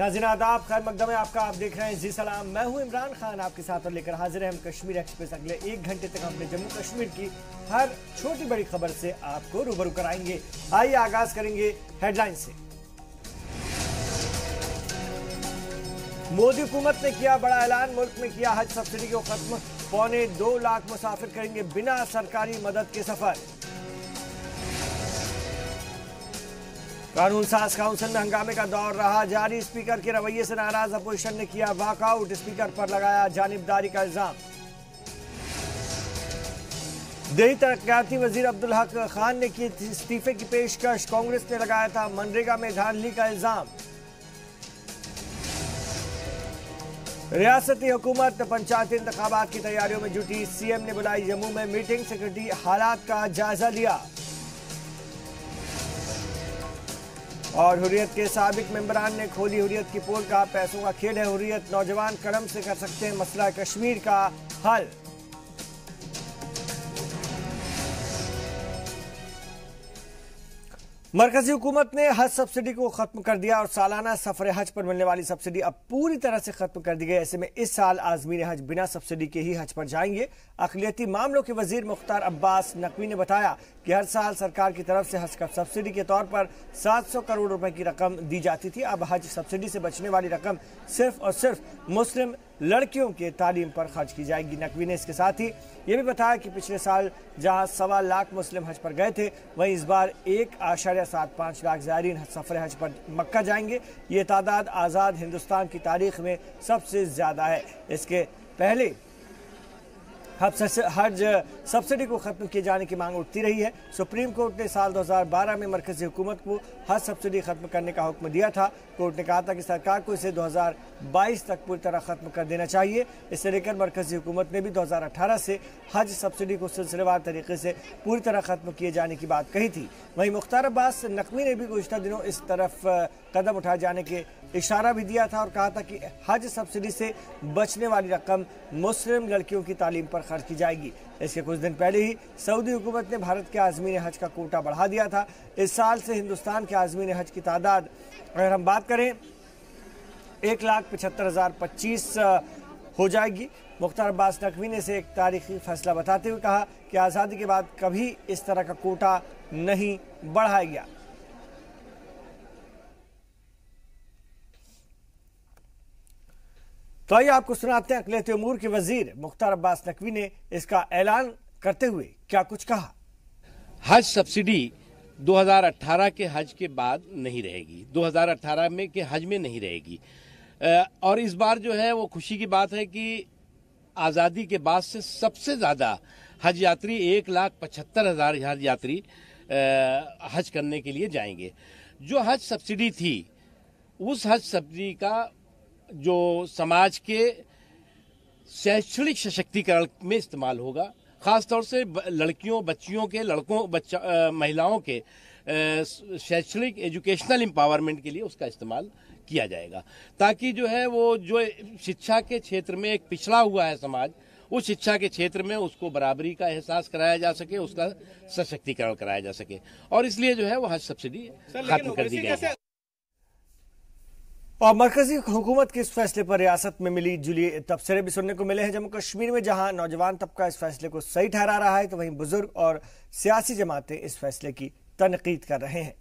नाज़रीन आदाब, खैर मकदम है आपका। आप देख रहे हैं जी सलाम। मैं हूं इमरान खान आपके साथ और लेकर हाजिर हैं हम कश्मीर एक्सप्रेस। अगले 1 घंटे तक अपने जम्मू कश्मीर की हर छोटी बड़ी खबर से आपको रूबरू कराएंगे। आइए आगाज करेंगे हेडलाइन से। मोदी हुकूमत ने किया बड़ा ऐलान, मुल्क में किया हज सब्सिडी को खत्म। 2.25 लाख मुसाफिर करेंगे बिना सरकारी मदद के सफर। कानून साज काउंसिल में हंगामे का दौर रहा जारी। स्पीकर के रवैये से नाराज अपोजिशन ने किया वॉकआउट। स्पीकर पर लगाया जानिबदारी का इल्जाम। देही तरक्याती वजीर अब्दुल हक खान ने की इस्तीफे की पेशकश। कांग्रेस ने लगाया था मनरेगा में धांधली का इल्जाम। रियासती हुकूमत पंचायती इंतखाबात की तैयारियों में जुटी। सीएम ने बुलाई जम्मू में मीटिंग, सेक्रेटरी हालात का जायजा लिया। और हुर्रियत के साबिक मेंबरान ने खोली हुर्रियत की पोल का पैसों का खेल है हुर्रियत, नौजवान कलम से कर सकते हैं मसला कश्मीर का हल। मरकजी हुकूमत ने हज सब्सिडी को खत्म कर दिया और सालाना सफर हज पर मिलने वाली सब्सिडी अब पूरी तरह से खत्म कर दी गई। ऐसे में इस साल आजमीन हज बिना सब्सिडी के ही हज पर जाएंगे। अक़लियती मामलों के वजीर मुख्तार अब्बास नकवी ने बताया कि हर साल सरकार की तरफ से हज का सब्सिडी के तौर पर 700 करोड़ रुपए की रकम दी जाती थी। अब हज सब्सिडी से बचने वाली रकम सिर्फ और सिर्फ मुस्लिम लड़कियों के तालीम पर खर्च की जाएगी। नकवी ने इसके साथ ही ये भी बताया कि पिछले साल जहां 1.25 लाख मुस्लिम हज पर गए थे, वहीं इस बार 1.75 लाख ज़ायरीन सफर हज पर मक्का जाएंगे। ये तादाद आज़ाद हिंदुस्तान की तारीख में सबसे ज़्यादा है। इसके पहले हज सब्सिडी को खत्म किए जाने की मांग उठती रही है। सुप्रीम कोर्ट ने साल 2012 में मरकजी हुकूमत को हज सब्सिडी खत्म करने का हुक्म दिया था। कोर्ट ने कहा था कि सरकार को इसे 2022 तक पूरी तरह खत्म कर देना चाहिए। इसे लेकर मरकजी हुकूमत ने भी 2018 से हज सब्सिडी को सिलसिलेवार तरीके से पूरी तरह खत्म किए जाने की बात कही थी। वहीं मुख्तार अब्बास नकवी ने भी गुज़िश्ता दिनों इस तरफ कदम उठाए जाने के इशारा भी दिया था और कहा था कि हज सब्सिडी से बचने वाली रकम मुस्लिम लड़कियों की तालीम पर खर्च की जाएगी। इसके कुछ दिन पहले ही सऊदी हुकूमत ने भारत के आज़मीन हज का कोटा बढ़ा दिया था। इस साल से हिंदुस्तान के आज़मीन हज की तादाद अगर हम बात करें 1,75,025 हो जाएगी। मुख्तार अब्बास नकवी ने इसे एक तारीखी फैसला बताते हुए कहा कि आज़ादी के बाद कभी इस तरह का कोटा नहीं बढ़ाया गया। तो आइए आपको सुनाते हैं अक़लियती उमूर के वजीर मुख्तार अब्बास नकवी ने इसका ऐलान करते हुए क्या कुछ कहा। हज सब्सिडी 2018 के हज के बाद नहीं रहेगी, 2018 में के हज में नहीं रहेगी। और इस बार जो है वो खुशी की बात है कि आज़ादी के बाद से सबसे ज़्यादा हज यात्री 1,75,000 हज यात्री हज करने के लिए जाएंगे। जो हज सब्सिडी थी उस हज सब्सिडी का जो समाज के शैक्षणिक सशक्तिकरण में इस्तेमाल होगा, खासतौर से लड़कियों, बच्चियों के, लड़कों, महिलाओं के शैक्षणिक एजुकेशनल एम्पावरमेंट के लिए उसका इस्तेमाल किया जाएगा, ताकि जो है वो जो शिक्षा के क्षेत्र में एक पिछड़ा हुआ है समाज, उस शिक्षा के क्षेत्र में उसको बराबरी का एहसास कराया जा सके, उसका सशक्तिकरण कराया जा सके। और इसलिए जो है वो हज सब्सिडी खत्म कर दी गई है। और मरकजी हुकूमत के इस फैसले पर रियासत में मिली जुली तबसरे भी सुनने को मिले हैं। जम्मू कश्मीर में जहां नौजवान तबका इस फैसले को सही ठहरा रहा है, तो वहीं बुजुर्ग और सियासी जमातें इस फैसले की तनकीद कर रहे हैं।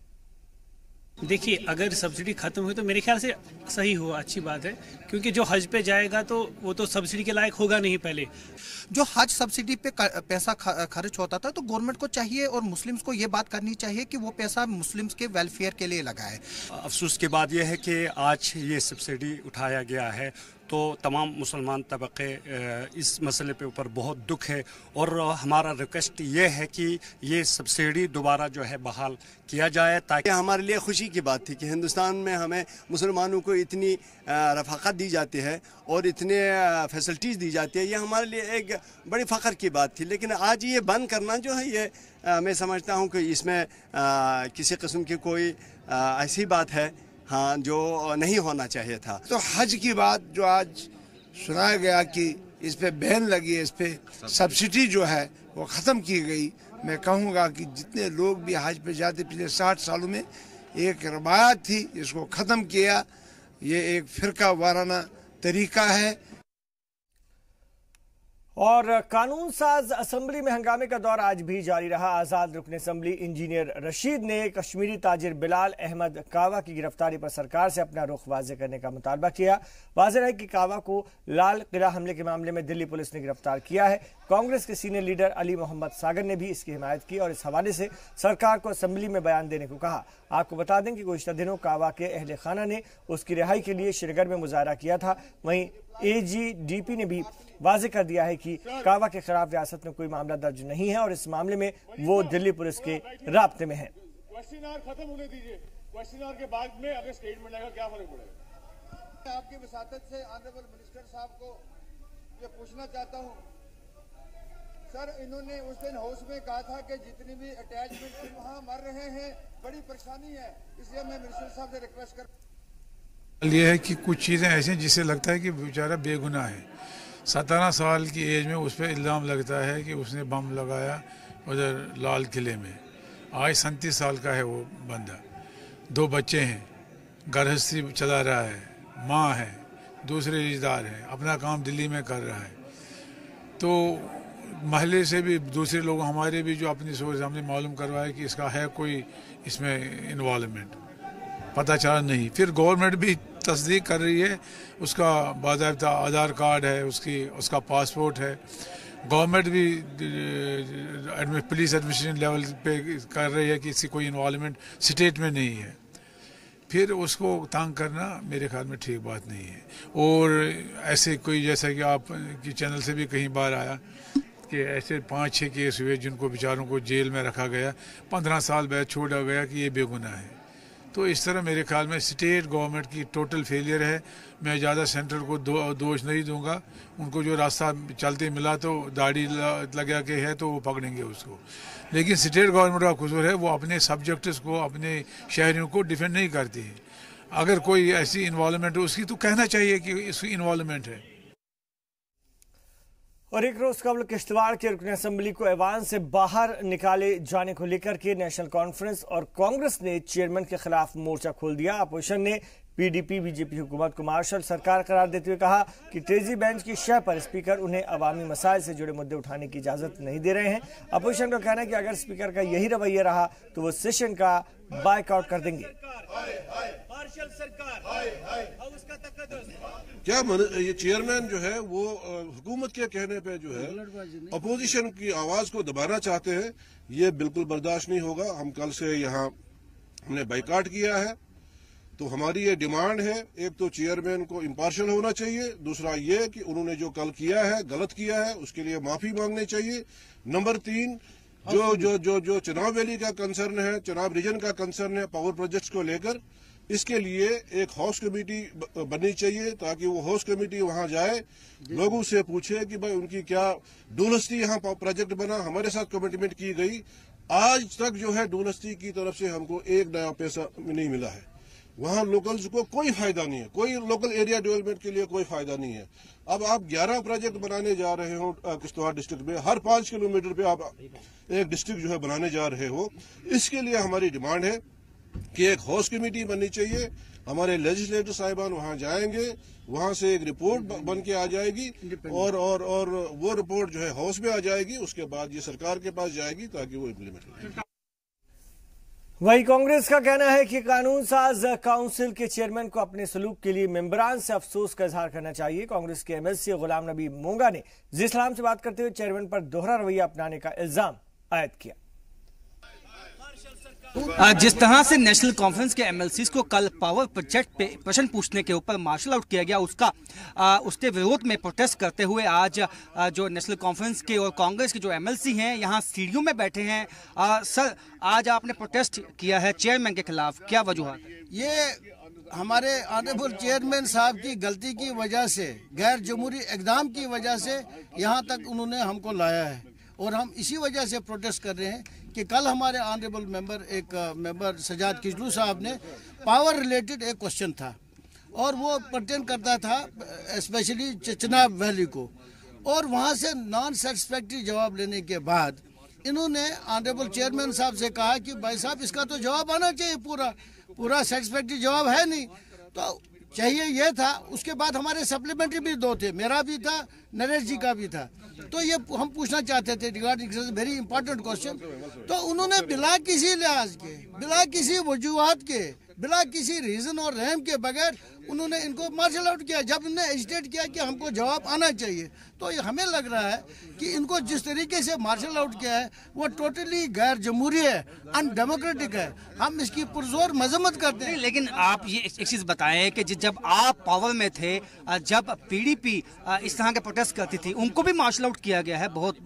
देखिए, अगर सब्सिडी खत्म हुई तो मेरे ख्याल से सही हुआ, अच्छी बात है, क्योंकि जो हज पे जाएगा तो वो तो सब्सिडी के लायक होगा नहीं। पहले जो हज सब्सिडी पे पैसा खर्च होता था, तो गवर्नमेंट को चाहिए और मुस्लिम्स को ये बात करनी चाहिए कि वो पैसा मुस्लिम्स के वेलफेयर के लिए लगाए। अफसोस की बात यह है कि आज ये सब्सिडी उठाया गया है, तो तमाम मुसलमान तबके इस मसले पे ऊपर बहुत दुख है और हमारा रिक्वेस्ट ये है कि ये सब्सिडी दोबारा जो है बहाल किया जाए, ताकि हमारे लिए खुशी की बात थी कि हिंदुस्तान में हमें मुसलमानों को इतनी रफ़ाक़त दी जाती है और इतने फैसिलिटीज़ दी जाती है। ये हमारे लिए एक बड़ी फ़ख्र की बात थी। लेकिन आज ये बंद करना जो है, ये मैं समझता हूँ कि इसमें किसी किस्म की कोई ऐसी बात है हाँ जो नहीं होना चाहिए था। तो हज की बात जो आज सुनाया गया कि इस पे बैन लगी है, इस पे सब्सिडी जो है वो ख़त्म की गई, मैं कहूँगा कि जितने लोग भी हज पे जाते पिछले 60 सालों में एक रवायत थी, इसको ख़त्म किया। ये एक फिरका वाराना तरीका है। और कानून साज असेंबली में हंगामे का दौर आज भी जारी रहा। आजाद रुकन असेंबली इंजीनियर रशीद ने कश्मीरी ताजिर बिलाल अहमद कावा की गिरफ्तारी पर सरकार से अपना रुख वाजे करने का मुतालबा किया। वाज़ेह है कि कावा को लाल किला हमले के मामले में दिल्ली पुलिस ने गिरफ्तार किया है। कांग्रेस के सीनियर लीडर अली मोहम्मद सागर ने भी इसकी हिमायत की और इस हवाले से सरकार को असेंबली में बयान देने को कहा। आपको बता दें कि गुज़िश्ता दिनों कावा के अहले खाना ने उसकी रिहाई के लिए श्रीनगर में मुजाहरा किया था। वहीं AGDP ने भी वाज़ेह कर दिया है कि कावा के खिलाफ रियासत में कोई मामला दर्ज नहीं है और इस मामले में वो दिल्ली पुलिस के राब्ते में है। क्वेश्चन आवर खत्म होने दीजिए। क्वेश्चन आवर के बाद में अगर स्टेटमेंट आएगा क्या फर्क पड़ेगा? आपकी वसातत से ऑनरेबल मिनिस्टर साहब को ये पूछना चाहता हूँ सर, इन्होंने उस दिन हाउस में कहा था कि जितनी भी अटैचमेंट थी वहाँ मर रहे हैं, बड़ी परेशानी है, इसलिए मैं मिनिस्टर साहब से रिक्वेस्ट कर ये है कि कुछ चीज़ें ऐसी हैं जिससे लगता है कि बेचारा बेगुनाह है। 17 साल की एज में उस पर इल्ज़ाम लगता है कि उसने बम लगाया उधर लाल किले में। आज 37 साल का है वो बंदा, 2 बच्चे हैं, गृहस्थी चला रहा है, माँ है, दूसरे रिश्तेदार हैं, अपना काम दिल्ली में कर रहा है। तो महल्ले से भी दूसरे लोग हमारे भी जो अपनी सोच हमने मालूम करवाया कि इसका है कोई इसमें इन्वॉल्वमेंट, पता चला नहीं। फिर गवर्नमेंट भी तस्दीक कर रही है, उसका बाकायदा आधार कार्ड है, उसका पासपोर्ट है। गवर्नमेंट भी पुलिस एडमिनिस्ट्रेशन लेवल पे कर रही है कि इसकी कोई इन्वॉल्वमेंट स्टेट में नहीं है। फिर उसको तंग करना मेरे ख्याल में ठीक बात नहीं है। और ऐसे कोई जैसा कि आप की चैनल से भी कई बार आया कि ऐसे 5-6 केस हुए जिनको बेचारों को जेल में रखा गया, 15 साल बाद छोड़ा गया कि ये बेगुनाह है। तो इस तरह मेरे ख्याल में स्टेट गवर्नमेंट की टोटल फेलियर है। मैं ज़्यादा सेंट्रल को दोष नहीं दूंगा। उनको जो रास्ता चलते मिला तो दाढ़ी लगा के है तो वो पकड़ेंगे उसको, लेकिन स्टेट गवर्नमेंट का कसूर है, वो अपने सब्जेक्ट्स को, अपने शहरियों को डिफेंड नहीं करती है। अगर कोई ऐसी इन्वॉल्वमेंट है उसकी तो कहना चाहिए कि इसकी इन्वॉल्वमेंट है। और एक रोज कबल किश्तवाड़ के रुकन असेंबली को ऐवान से बाहर निकाले जाने को लेकर के नेशनल कॉन्फ्रेंस और कांग्रेस ने चेयरमैन के खिलाफ मोर्चा खोल दिया। अपोजिशन ने PDP बीजेपी हुकूमत को मार्शल सरकार करार देते हुए कहा कि तेजी बेंच की शह पर स्पीकर उन्हें अवामी मसाइल से जुड़े मुद्दे उठाने की इजाजत नहीं दे रहे हैं। अपोजिशन का कहना है कि अगर स्पीकर का यही रवैया रहा तो वो सेशन का बायकॉट कर देंगे। क्या ये चेयरमैन जो है वो हुकूमत के कहने पे जो है अपोजिशन की आवाज को दबाना चाहते हैं, ये बिल्कुल बर्दाश्त नहीं होगा। हम कल से यहाँ हमने बाइकाट किया है। तो हमारी ये डिमांड है, एक तो चेयरमैन को इम्पार्शियल होना चाहिए, दूसरा ये कि उन्होंने जो कल किया है गलत किया है उसके लिए माफी मांगनी चाहिए। नंबर 3 जो चनाब वैली का कंसर्न है, चनाब रीजन का कंसर्न है पावर प्रोजेक्ट्स को लेकर, इसके लिए एक हाउस कमेटी बननी चाहिए ताकि वो हाउस कमेटी वहां जाए, लोगों से पूछे कि भाई उनकी क्या डूलस्ती यहाँ प्रोजेक्ट बना, हमारे साथ कमिटमेंट की गई। आज तक जो है डूलस्ती की तरफ से हमको एक नया पैसा नहीं मिला है। वहां लोकल्स को कोई फायदा नहीं है, कोई लोकल एरिया डेवलपमेंट के लिए कोई फायदा नहीं है। अब आप 11 प्रोजेक्ट बनाने जा रहे हो किश्तवाड़ डिस्ट्रिक्ट में, हर 5 किलोमीटर पे आप एक डिस्ट्रिक्ट जो है बनाने जा रहे हो। इसके लिए हमारी डिमांड है कि एक हाउस कमेटी बननी चाहिए। हमारे लेजिस्लेटर साहिबान वहां जाएंगे, वहां से एक रिपोर्ट बन के आ जाएगी और वो रिपोर्ट जो है हाउस में आ जाएगी, उसके बाद ये सरकार के पास जाएगी ताकि वो इम्प्लीमेंट हो। वही कांग्रेस का कहना है कि कानून साज काउंसिल के चेयरमैन को अपने सलूक के लिए मेंबरान से अफसोस का इजहार करना चाहिए। कांग्रेस के MLC गुलाम नबी मोंगा ने जी इस्लाम से बात करते हुए चेयरमैन पर दोहरा रवैया अपनाने का इल्जाम आयद किया। जिस तरह से नेशनल कॉन्फ्रेंस के MLCs को कल पावर प्रोजेक्ट पे प्रश्न पूछने के ऊपर मार्शल आउट किया गया, उसके विरोध में प्रोटेस्ट करते हुए आज जो नेशनल कॉन्फ्रेंस के और कांग्रेस के जो MLC हैं यहाँ सीढ़ियों में बैठे हैं। सर, आज आपने प्रोटेस्ट किया है चेयरमैन के खिलाफ, क्या वजूहत? ये हमारे ऑनरेबल चेयरमैन साहब की गलती की वजह से, गैर जमहूरी इक़दाम की वजह से यहाँ तक उन्होंने हमको लाया है और हम इसी वजह से प्रोटेस्ट कर रहे हैं कि कल हमारे ऑनरेबल मेंबर सजाद किजलू साहब ने पावर रिलेटेड एक क्वेश्चन था और वो पर्टेन करता था स्पेशली चनाब वैली को, और वहाँ से नॉन सेटिस्फैक्ट्री जवाब लेने के बाद इन्होंने ऑनरेबल चेयरमैन साहब से कहा कि भाई साहब इसका तो जवाब आना चाहिए, पूरा सेटिस्फैक्ट्री जवाब है नहीं। तो चाहिए ये था। उसके बाद हमारे सप्लीमेंट्री भी 2 थे, मेरा भी था, नरेश जी का भी था। तो ये हम पूछना चाहते थे रिगार्डिंग वेरी इंपॉर्टेंट क्वेश्चन। तो उन्होंने बिला किसी लिहाज के, बिला किसी वजूहत के, बिला किसी रीजन और रहम के बगैर उन्होंने इनको मार्शल आउट किया। जब उन्होंने एजिटेट किया कि हमको जवाब आना चाहिए, तो ये हमें लग रहा है कि इनको जिस तरीके से मार्शल आउट किया है वो टोटली गैर जमहूरी है, अनडेमोक्रेटिक है। हम इसकी पुरजोर मजम्मत करते हैं। लेकिन आप ये एक चीज बताएं कि जब आप पावर में थे, जब पीडीपी इस तरह के प्रोटेस्ट करती थी, उनको भी मार्शल आउट किया गया है बहुत।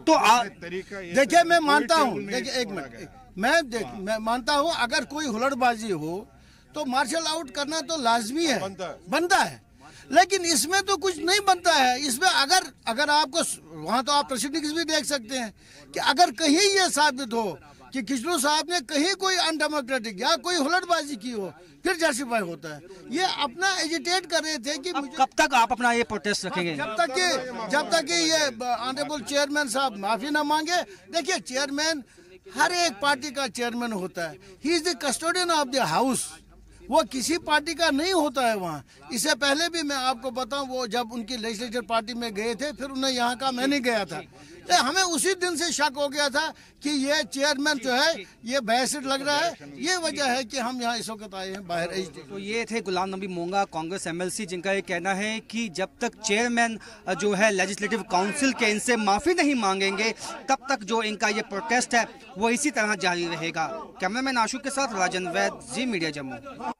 तो देखिए, मैं मानता हूँ, देखिए एक मिनट, मैं मानता हूँ अगर कोई हुलड़बाजी हो तो मार्शल आउट करना तो लाजमी है, बनता है। लेकिन इसमें तो कुछ नहीं बनता है। इसमें अगर आपको वहाँ तो आप प्रोसीडिंग्स भी देख सकते हैं कि अगर कहीं ये साबित हो कि किचलू साहब ने कहीं कोई अनडेमोक्रेटिक या कोई हुलड़बाजी की हो, फिर जस्टिफाई होता है। ये अपना एजिटेट कर रहे थे कि कब तक आप अपना ये प्रोटेस्ट रखेंगे? जब तक कि ये ऑनरेबल चेयरमैन साहब माफी ना मांगे। देखिए, चेयरमैन हर एक पार्टी का चेयरमैन होता है। He is the custodian of the house. वो किसी पार्टी का नहीं होता है वहाँ। इससे पहले भी मैं आपको बताऊं, वो जब उनकी लेजिस्लेचर पार्टी में गए थे, फिर उन्हें यहाँ का मैं नहीं गया था। तो हमें उसी दिन से शक हो गया था कि ये चेयरमैन जो है ये बैसिड लग रहा है। ये वजह है कि हम यहाँ इस वक्त आए हैं बाहर। तो ये थे गुलाम नबी मोंगा, कांग्रेस एमएलसी, जिनका ये कहना है कि जब तक चेयरमैन जो है लेजिस्लेटिव काउंसिल के इनसे माफी नहीं मांगेंगे, तब तक जो इनका ये प्रोटेस्ट है वो इसी तरह जारी रहेगा। कैमरामैन आशुक के साथ राजन वैद, जी मीडिया जम्मू।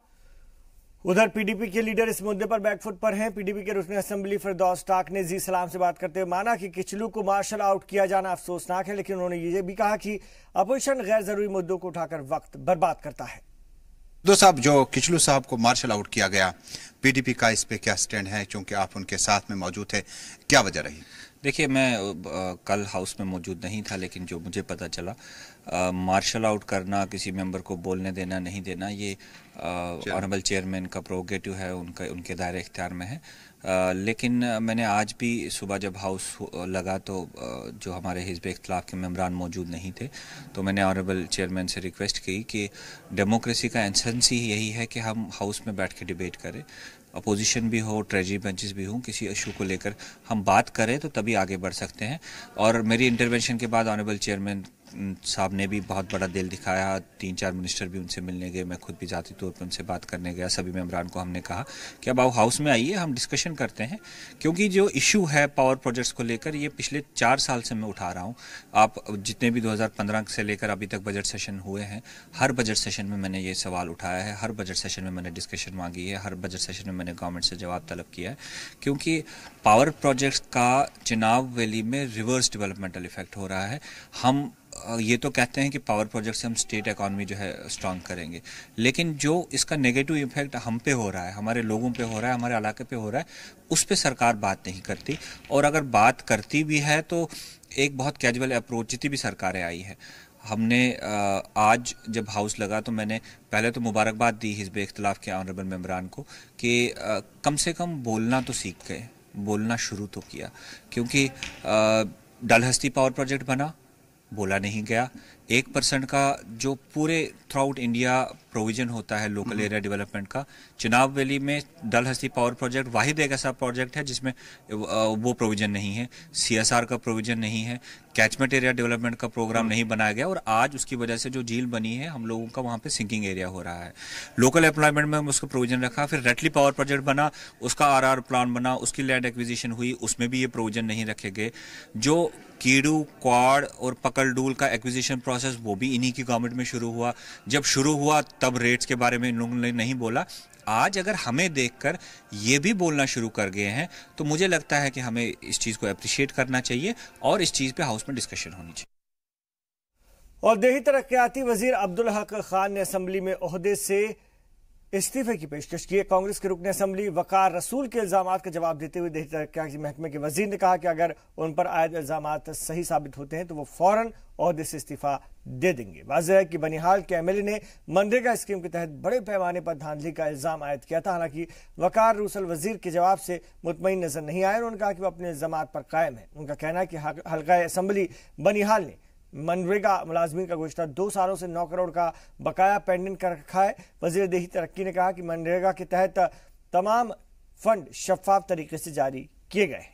उधर पीडीपी के लीडर इस मुद्दे पर बैकफुट पर हैं। पीडीपी के रुकन असेंबली फिरदौस टाक ने जी सलाम से बात करते हुए माना कि किचलू को मार्शल आउट किया जाना अफसोसनाक है, लेकिन उन्होंने ये भी कहा कि अपोजिशन गैर जरूरी मुद्दों को उठाकर वक्त बर्बाद करता है। दो साहब, जो किचलू साहब को मार्शल आउट किया गया, पीडीपी का इस पे क्या स्टैंड है, क्योंकि आप उनके साथ में मौजूद थे, क्या वजह रही? देखिए, मैं कल हाउस में मौजूद नहीं था, लेकिन जो मुझे पता चला, मार्शल आउट करना, किसी मेंबर को बोलने देना नहीं देना, ये ऑनरेबल चेयरमैन का प्रोगेटिव है, उनके दायरे इख्तियार में है। लेकिन मैंने आज भी सुबह जब हाउस लगा तो जो हमारे हिज़्ब इख्तिलाफ के मेंबरान मौजूद नहीं थे, तो मैंने ऑनरेबल चेयरमैन से रिक्वेस्ट की कि डेमोक्रेसी का एसेंस ही यही है कि हम हाउस में बैठ के डिबेट करें, अपोजिशन भी हो, ट्रेजरी बेंचेस भी हों, किसी इशू को लेकर हम बात करें तो तभी आगे बढ़ सकते हैं। और मेरी इंटरवेंशन के बाद ऑनरेबल चेयरमैन साहब ने भी बहुत बड़ा दिल दिखाया। 3-4 मिनिस्टर भी उनसे मिलने गए, मैं खुद भी ज़ाती तौर पर उनसे बात करने गया। सभी मेंबरान को हमने कहा कि अब आओ हाउस में आइए, हम डिस्कशन करते हैं, क्योंकि जो इशू है पावर प्रोजेक्ट्स को लेकर, ये पिछले 4 साल से मैं उठा रहा हूँ। आप जितने भी 2015 से लेकर अभी तक बजट सेशन हुए हैं, हर बजट सेशन में मैंने ये सवाल उठाया है, हर बजट सेशन में मैंने डिस्कशन मांगी है, हर बजट सेशन में मैंने गवर्नमेंट से जवाब तलब किया है, क्योंकि पावर प्रोजेक्ट्स का चिनाब वैली में रिवर्स डेवलपमेंटल इफेक्ट हो रहा है। हम ये तो कहते हैं कि पावर प्रोजेक्ट से हम स्टेट इकॉनमी जो है स्ट्रांग करेंगे, लेकिन जो इसका नेगेटिव इम्पैक्ट हम पे हो रहा है, हमारे लोगों पे हो रहा है, हमारे इलाके पे हो रहा है, उस पे सरकार बात नहीं करती। और अगर बात करती भी है तो एक बहुत कैजुअल अप्रोच, जितनी भी सरकारें आई है, हमने आज जब हाउस लगा तो मैंने पहले तो मुबारकबाद दी हिज़्ब इख्तिलाफ के ऑनरेबल मेंबरान को कि कम से कम बोलना तो सीख गए, बोलना शुरू तो किया, क्योंकि डलहस्ती पावर प्रोजेक्ट बना, बोला नहीं गया। 1% का जो पूरे थ्रू आउट इंडिया प्रोविजन होता है लोकल एरिया डेवलपमेंट का, चिनाब वैली में डलहस्ती पावर प्रोजेक्ट वाहिद एक ऐसा प्रोजेक्ट है जिसमें वो प्रोविजन नहीं है, CSR का प्रोविजन नहीं है, कैचमेंट एरिया डेवलपमेंट का प्रोग्राम नहीं बनाया गया, और आज उसकी वजह से जो झील बनी है हम लोगों का वहाँ पे सिंकिंग एरिया हो रहा है। लोकल एम्प्लॉयमेंट में उसका प्रोविजन रखा, फिर रेटली पावर प्रोजेक्ट बना, उसका RR प्लान बना, उसकी लैंड एक्विजिशन हुई, उसमें भी ये प्रोविजन नहीं रखे गए। जो कीड़ू, क्वाड और पकड़डूल का एक्विजिशन प्रोसेस, वो भी इन्हीं की गवर्नमेंट में शुरू हुआ। जब शुरू हुआ तब रेट्स के बारे में इन लोगों ने नहीं बोला। आज अगर हमें देखकर ये भी बोलना शुरू कर गए हैं तो मुझे लगता है कि हमें इस चीज़ को अप्रिशिएट करना चाहिए और इस चीज़ पे हाउस में डिस्कशन होनी चाहिए। और देही तरक्याती वजीर अब्दुल हक खान ने असेंबली में ओहदे से इस्तीफे की पेशकश की है। कांग्रेस के रुकन असेंबली वकार रसूल के इल्जामात का जवाब देते हुए देही तरक्याती महकमे के वजीर ने कहा कि अगर उन पर आयद इल्जामात सही साबित होते हैं तो वो फौरन ओहदे से इस्तीफा दे देंगे। वाज़ेह है कि बनिहाल के MLA ने मनरेगा स्कीम के तहत बड़े पैमाने पर धांधली का इल्जाम आयद किया था। हालांकि वकार रसूल वजीर के जवाब से मुतमईन नजर नहीं आए। उन्होंने कहा कि वो अपने इल्जामात पर कायम है। उनका कहना है कि हल्का असेंबली बनिहाल ने मनरेगा मुलाजमीन का गुज़श्ता 2 सालों से 9 करोड़ का बकाया पेंडिंग कर रखा है। वजीर देही तरक्की ने कहा कि मनरेगा के तहत तमाम फंड शफाफ तरीके से जारी किए गए हैं।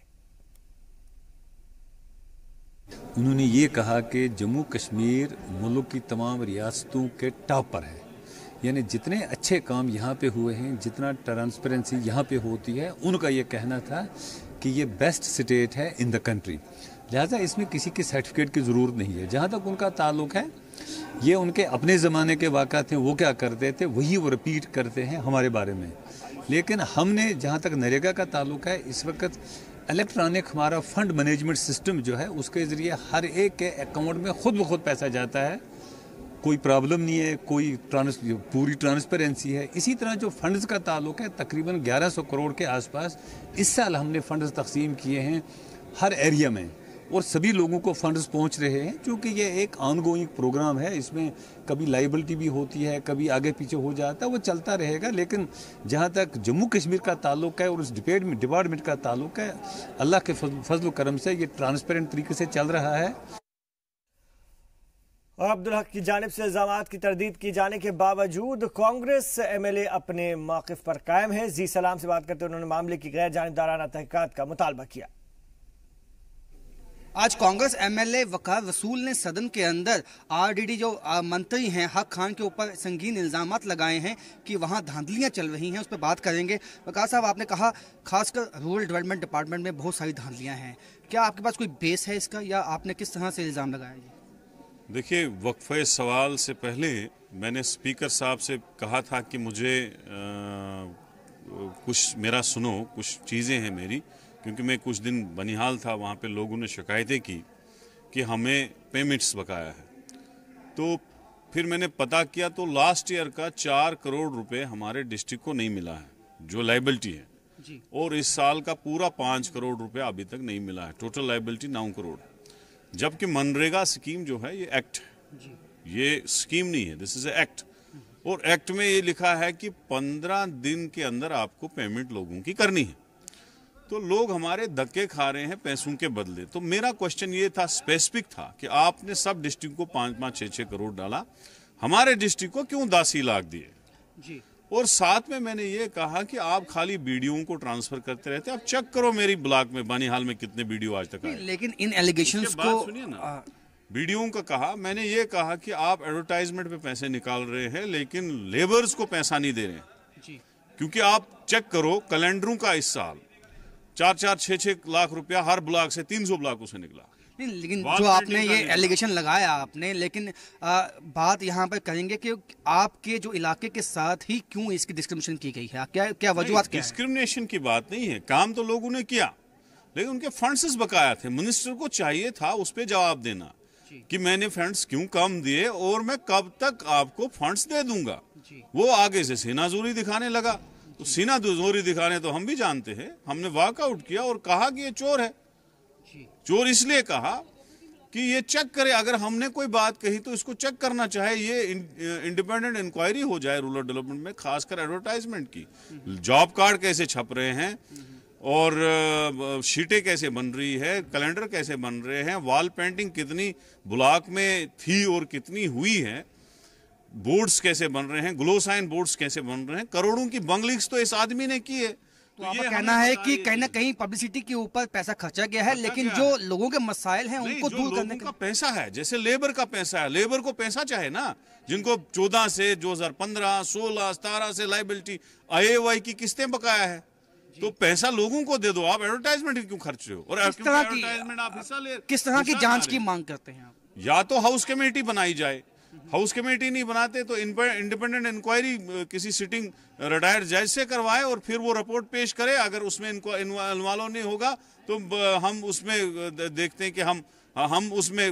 उन्होंने ये कहा कि जम्मू कश्मीर मुल्क की तमाम रियासतों के टॉप पर है, यानी जितने अच्छे काम यहाँ पे हुए हैं, जितना ट्रांसपेरेंसी यहाँ पे होती है, उनका ये कहना था कि ये बेस्ट स्टेट है इन द कंट्री। लिहाजा इसमें किसी की सर्टिफिकेट की ज़रूरत नहीं है। जहाँ तक उनका ताल्लुक है, ये उनके अपने ज़माने के वाक़ा थे, वो क्या करते थे वही वो रिपीट करते हैं हमारे बारे में। लेकिन हमने जहाँ तक नरेगा का ताल्लुक है, इस वक्त इलेक्ट्रॉनिक हमारा फंड मैनेजमेंट सिस्टम जो है, उसके ज़रिए हर एक के अकाउंट में खुद ब खुद पैसा जाता है, कोई प्रॉब्लम नहीं है, कोई पूरी ट्रांसपेरेंसी है। इसी तरह जो फंड्स का ताल्लुक है, तकरीबन 1100 करोड़ के आसपास इस साल हमने फंड्स तकसीम किए हैं हर एरिया में, और सभी लोगों को फंड्स पहुंच रहे हैं, क्योंकि ये एक ऑनगोइंग प्रोग्राम है। इसमें कभी लाइबिलिटी भी होती है, कभी आगे पीछे हो जाता है, वो चलता रहेगा। लेकिन जहाँ तक जम्मू कश्मीर का ताल्लुक है और उस डिपार्टमेंट का ताल्लुक है, अल्लाह के फजल करम से ये ट्रांसपेरेंट तरीके से चल रहा है। और अब्दुल हक की जानिब से इल्जामात की तरदीद की जाने के बावजूद कांग्रेस एमएलए अपने मौक़िफ़ पर कायम है। जी सलाम से बात करते उन्होंने मामले की गैर जानिबदाराना तहकीकात का मुतालबा किया। आज कांग्रेस एमएलए वकार रसूल ने सदन के अंदर आरडीडी जो मंत्री हैं हक खान के ऊपर संगीन इल्जामात लगाए हैं कि वहां धांधलियां चल रही हैं। उस पर बात करेंगे। वकार साहब, आपने कहा खासकर रूरल डेवलपमेंट डिपार्टमेंट में बहुत सारी धांधलियां हैं, क्या आपके पास कोई बेस है इसका, या आपने किस तरह से इल्जाम लगाया? देखिए, वक्फे सवाल से पहले मैंने स्पीकर साहब से कहा था कि मुझे कुछ मेरा सुनो, कुछ चीज़ें हैं मेरी, क्योंकि मैं कुछ दिन बनिहाल था, वहाँ पे लोगों ने शिकायतें की कि हमें पेमेंट्स बकाया है। तो फिर मैंने पता किया तो लास्ट ईयर का 4 करोड़ रुपए हमारे डिस्ट्रिक्ट को नहीं मिला है, जो लाइबिलिटी है जी। और इस साल का पूरा 5 करोड़ रुपए अभी तक नहीं मिला है। Total liability 9 crore. जबकि मनरेगा स्कीम जो है ये एक्ट है, ये स्कीम नहीं है, दिस इज ए एक्ट। और एक्ट में ये लिखा है कि 15 दिन के अंदर आपको पेमेंट लोगों की करनी है। तो लोग हमारे धक्के खा रहे हैं पैसों के बदले। तो मेरा क्वेश्चन ये था, स्पेसिफिक था, कि आपने सब डिस्ट्रिक्ट को 5-5, 6-6 करोड़ डाला, हमारे डिस्ट्रिक्ट को क्यों 10 लाख दिए जी। और साथ में मैंने ये कहा कि आप खाली वीडियो को ट्रांसफर करते रहते, आप चेक करो मेरी ब्लॉक में बनिहाल में कितने वीडियो आज तक आए। लेकिन इन एलिगेशंस को सुनिए ना, वीडियो का कहा, मैंने ये कहा कि आप एडवर्टाइजमेंट पे पैसे निकाल रहे हैं लेकिन लेबर्स को पैसा नहीं दे रहे हैं जी। क्योंकि आप चेक करो कैलेंडरों का, इस साल 4-4, 6-6 लाख रुपया हर ब्लॉक से 300 ब्लॉकों से निकला। नहीं, लेकिन जो आपने ये एलिगेशन लगाया आपने, लेकिन बात यहाँ पर करेंगे कि आपके जो इलाके के साथ ही क्यों इसकी डिस्क्रिमिनेशन की गई है, क्या वजूहत क्या है? डिस्क्रिमिनेशन की बात नहीं है, काम तो लोगों ने किया, लेकिन उनके फंड्स बकाया थे। मिनिस्टर को चाहिए था उस पर जवाब देना कि मैंने फंड्स क्यों कम दिए और मैं कब तक आपको फंड्स दे दूंगा। वो आगे से सीनाजोरी दिखाने लगा। तो सीनाजोरी दिखाने तो हम भी जानते हैं, हमने वॉकआउट किया और कहा कि ये चोर है। चोर इसलिए कहा कि ये चेक करे, अगर हमने कोई बात कही तो इसको चेक करना चाहे, ये इंडिपेंडेंट इंक्वायरी हो जाए रूरल डेवलपमेंट में, खासकर एडवर्टाइजमेंट की। जॉब कार्ड कैसे छप रहे हैं और शीटें कैसे बन रही है, कैलेंडर कैसे बन रहे हैं, वॉल पेंटिंग कितनी ब्लॉक में थी और कितनी हुई है, बोर्ड्स कैसे बन रहे हैं, ग्लो साइन बोर्ड्स कैसे बन रहे हैं, करोड़ों की बंगलिंग्स तो इस आदमी ने की है। तो आपका कहना है कि कहीं ना कहीं पब्लिसिटी के ऊपर पैसा खर्चा गया है, लेकिन जो लोगों के मसाइल हैं उनको दूर करने का पैसा है, जैसे लेबर का पैसा है, लेबर को पैसा चाहे ना, जिनको 14 से 2015, 16, 17 से लाइबिलिटी IAY की किस्तें बकाया है, तो पैसा लोगों को दे दो, आप एडवर्टाइजमेंट क्यों खर्च रहे हो? और एडवर्टाइजमेंट आप हिस्सा ले, किस तरह की जांच की मांग करते हैं आप? या तो हाउस कमेटी बनाई जाए, हाउस कमेटी नहीं बनाते तो इंडिपेंडेंट इंक्वायरी किसी सिटिंग रिटायर्ड जज से करवाए और फिर वो रिपोर्ट पेश करे। अगर उसमें इन्वॉल्व नहीं होगा तो हम उसमें देखते हैं कि हम उसमें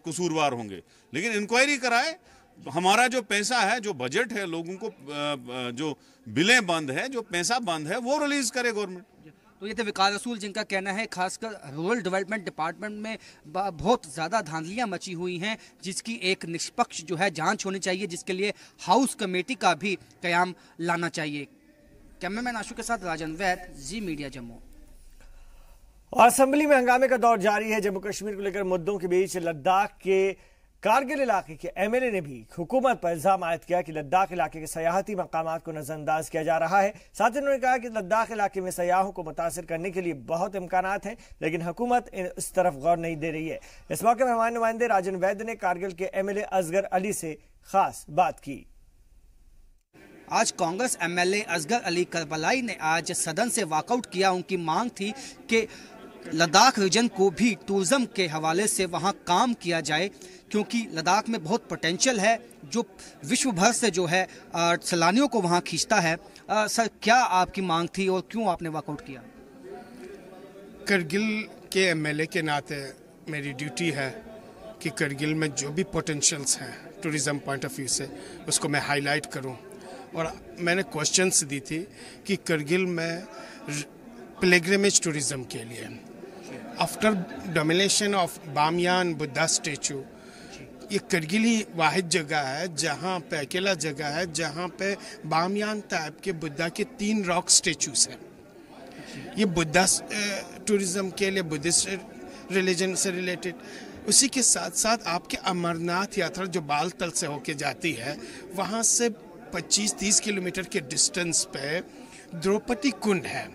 कसूरवार होंगे, लेकिन इंक्वायरी कराए। हमारा जो पैसा है, जो बजट है, लोगों को जो बिलें बंद है, जो पैसा बंद है, वो रिलीज करे गवर्नमेंट। तो ये थे वकार रसूल, जिनका कहना है खासकर रूरल डेवलपमेंट डिपार्टमेंट में बहुत ज़्यादा धांधलियां मची हुई हैं, जिसकी एक निष्पक्ष जो है जांच होनी चाहिए, जिसके लिए हाउस कमेटी का भी कयाम लाना चाहिए। कैमरामैन आशु के साथ राजन वैद, जी मीडिया जम्मू। और असेंबली में हंगामे का दौर जारी है। जम्मू कश्मीर को लेकर मुद्दों के बीच लद्दाख के कारगिल इलाके के एमएलए ने भी हुकूमत पर इल्जाम आयद किया कि लद्दाख इलाके के सयाहती मकामात को नजरअंदाज किया जा रहा है। साथ ही उन्होंने कहा कि लद्दाख इलाके में सयाहों को मुतासिर करने के लिए बहुत इम्कानात हैं, लेकिन हुकूमत इस तरफ गौर नहीं दे रही है। इस मौके में हमारे नुमाइंदे राजन वैद्य ने कारगिल के एमएलए असगर अली से खास बात की। आज कांग्रेस एमएलए असगर अली करबलाई ने आज सदन से वॉकआउट किया। उनकी मांग थी कि लद्दाख रीजन को भी टूरिज्म के हवाले से वहां काम किया जाए, क्योंकि लद्दाख में बहुत पोटेंशियल है जो विश्व भर से जो है सैलानियों को वहां खींचता है। सर, क्या आपकी मांग थी और क्यों आपने वॉकआउट किया? करगिल के एमएलए के नाते मेरी ड्यूटी है कि करगिल में जो भी पोटेंशियल्स हैं टूरिज्म पॉइंट ऑफ व्यू से उसको मैं हाईलाइट करूं। और मैंने क्वेश्चंस दी थी कि करगिल में पिलग्रिमेज टूरिज्म के लिए after domination of Bamiyan Buddha statue, ये करगिल ही वाहिद जगह है जहाँ पे अकेला जगह है जहाँ पे बामियान टाइप के बुद्धा के 3 रॉक स्टेचूज हैं। ये बुद्धा टूरिज्म के लिए बुद्धिस्ट रिलीजन से रिलेटेड, उसी के साथ साथ आपके अमरनाथ यात्रा जो बालतल से होके जाती है, वहाँ से 25-30 किलोमीटर के डिस्टेंस पे द्रौपदी कुंड है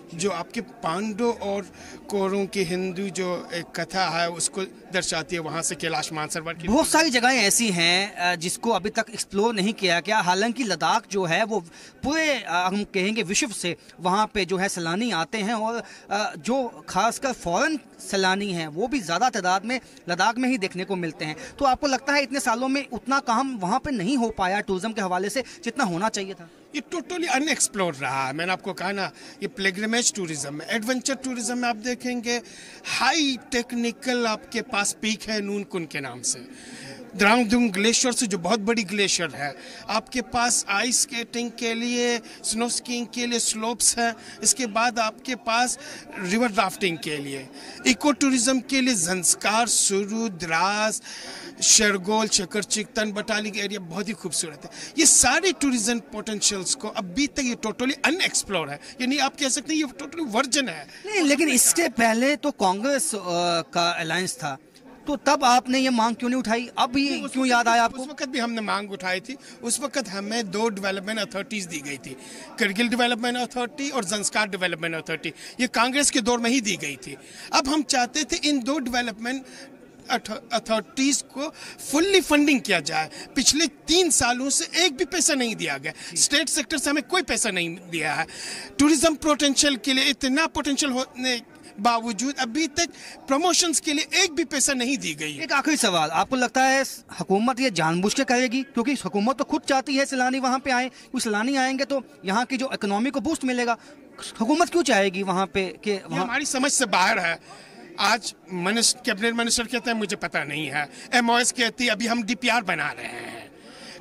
जो आपके पांडव और कौरवों की हिंदू जो एक कथा है उसको दर्शाती है। वहाँ से कैलाश मानसरोवर की बहुत सारी जगहें ऐसी हैं जिसको अभी तक एक्सप्लोर नहीं किया गया। हालांकि लद्दाख जो है वो पूरे हम कहेंगे विश्व से वहाँ पे जो है सैलानी आते हैं और जो खासकर फॉरेन सैलानी हैं वो भी ज़्यादा तादाद में लद्दाख में ही देखने को मिलते हैं। तो आपको लगता है इतने सालों में उतना काम वहाँ पे नहीं हो पाया टूरिज्म के हवाले से जितना होना चाहिए था? ये टोटली अनएक्सप्लोर रहा है। मैंने आपको कहा ना, ये पिलग्रिमेज टूरिज्म में, एडवेंचर टूरिज्म में आप देखेंगे हाई टेक्निकल आपके पास पीक है नून कुन के नाम से, द्रांगदुंग ग्लेशियर से जो बहुत बड़ी ग्लेशियर है, आपके पास आइस स्केटिंग के लिए, स्नो स्कीइंग के लिए स्लोप्स हैं, इसके बाद आपके पास रिवर राफ्टिंग के लिए, इको टूरिज्म के लिए जंस्कार, सुरू, द्रास, शरगोल, चकर चिकतन, बटाली का एरिया बहुत ही खूबसूरत है। ये सारे टूरिज्म पोटेंशियल्स को अभी तक ये टोटली अनएक्सप्लोर है, यानी आप कह सकते हैं ये टोटली वर्जन है। नहीं, लेकिन इसके पहले तो कांग्रेस का अलायंस था, तो तब आपने ये मांग क्यों नहीं उठाई? अब ये क्यों याद आया आपको? उस वक्त भी हमने मांग उठाई थी। उस वक्त हमें 2 डेवलपमेंट अथॉरिटीज दी गई थी, करगिल डेवलपमेंट अथॉरिटी और जंस्कार डेवलपमेंट अथॉरिटी। ये कांग्रेस के दौर में ही दी गई थी। अब हम चाहते थे इन 2 डेवलपमेंट अथॉरिटीज को फुल्ली फंडिंग किया जाए। पिछले 3 सालों से एक भी पैसा नहीं दिया गया, स्टेट सेक्टर से हमें कोई पैसा नहीं दिया है। टूरिज्म पोटेंशियल के लिए इतना पोटेंशियल होने बावजूद अभी तक प्रमोशंस के लिए एक भी पैसा नहीं दी गई। एक आखिरी सवाल, आपको लगता है हुकूमत ये जानबूझ के करेगी? क्योंकि हुकूमत तो खुद चाहती है सैलानी वहाँ पे आए, कुछ सैलानी आएंगे तो यहाँ की जो इकोनॉमी को बूस्ट मिलेगा। हुकूमत क्यों चाहेगी वहाँ पे कि हमारी समझ से बाहर है। आज कैबिनेट मिनिस्टर कहते हैं मुझे पता नहीं है, MOS कहती है अभी हम DPR बना रहे हैं,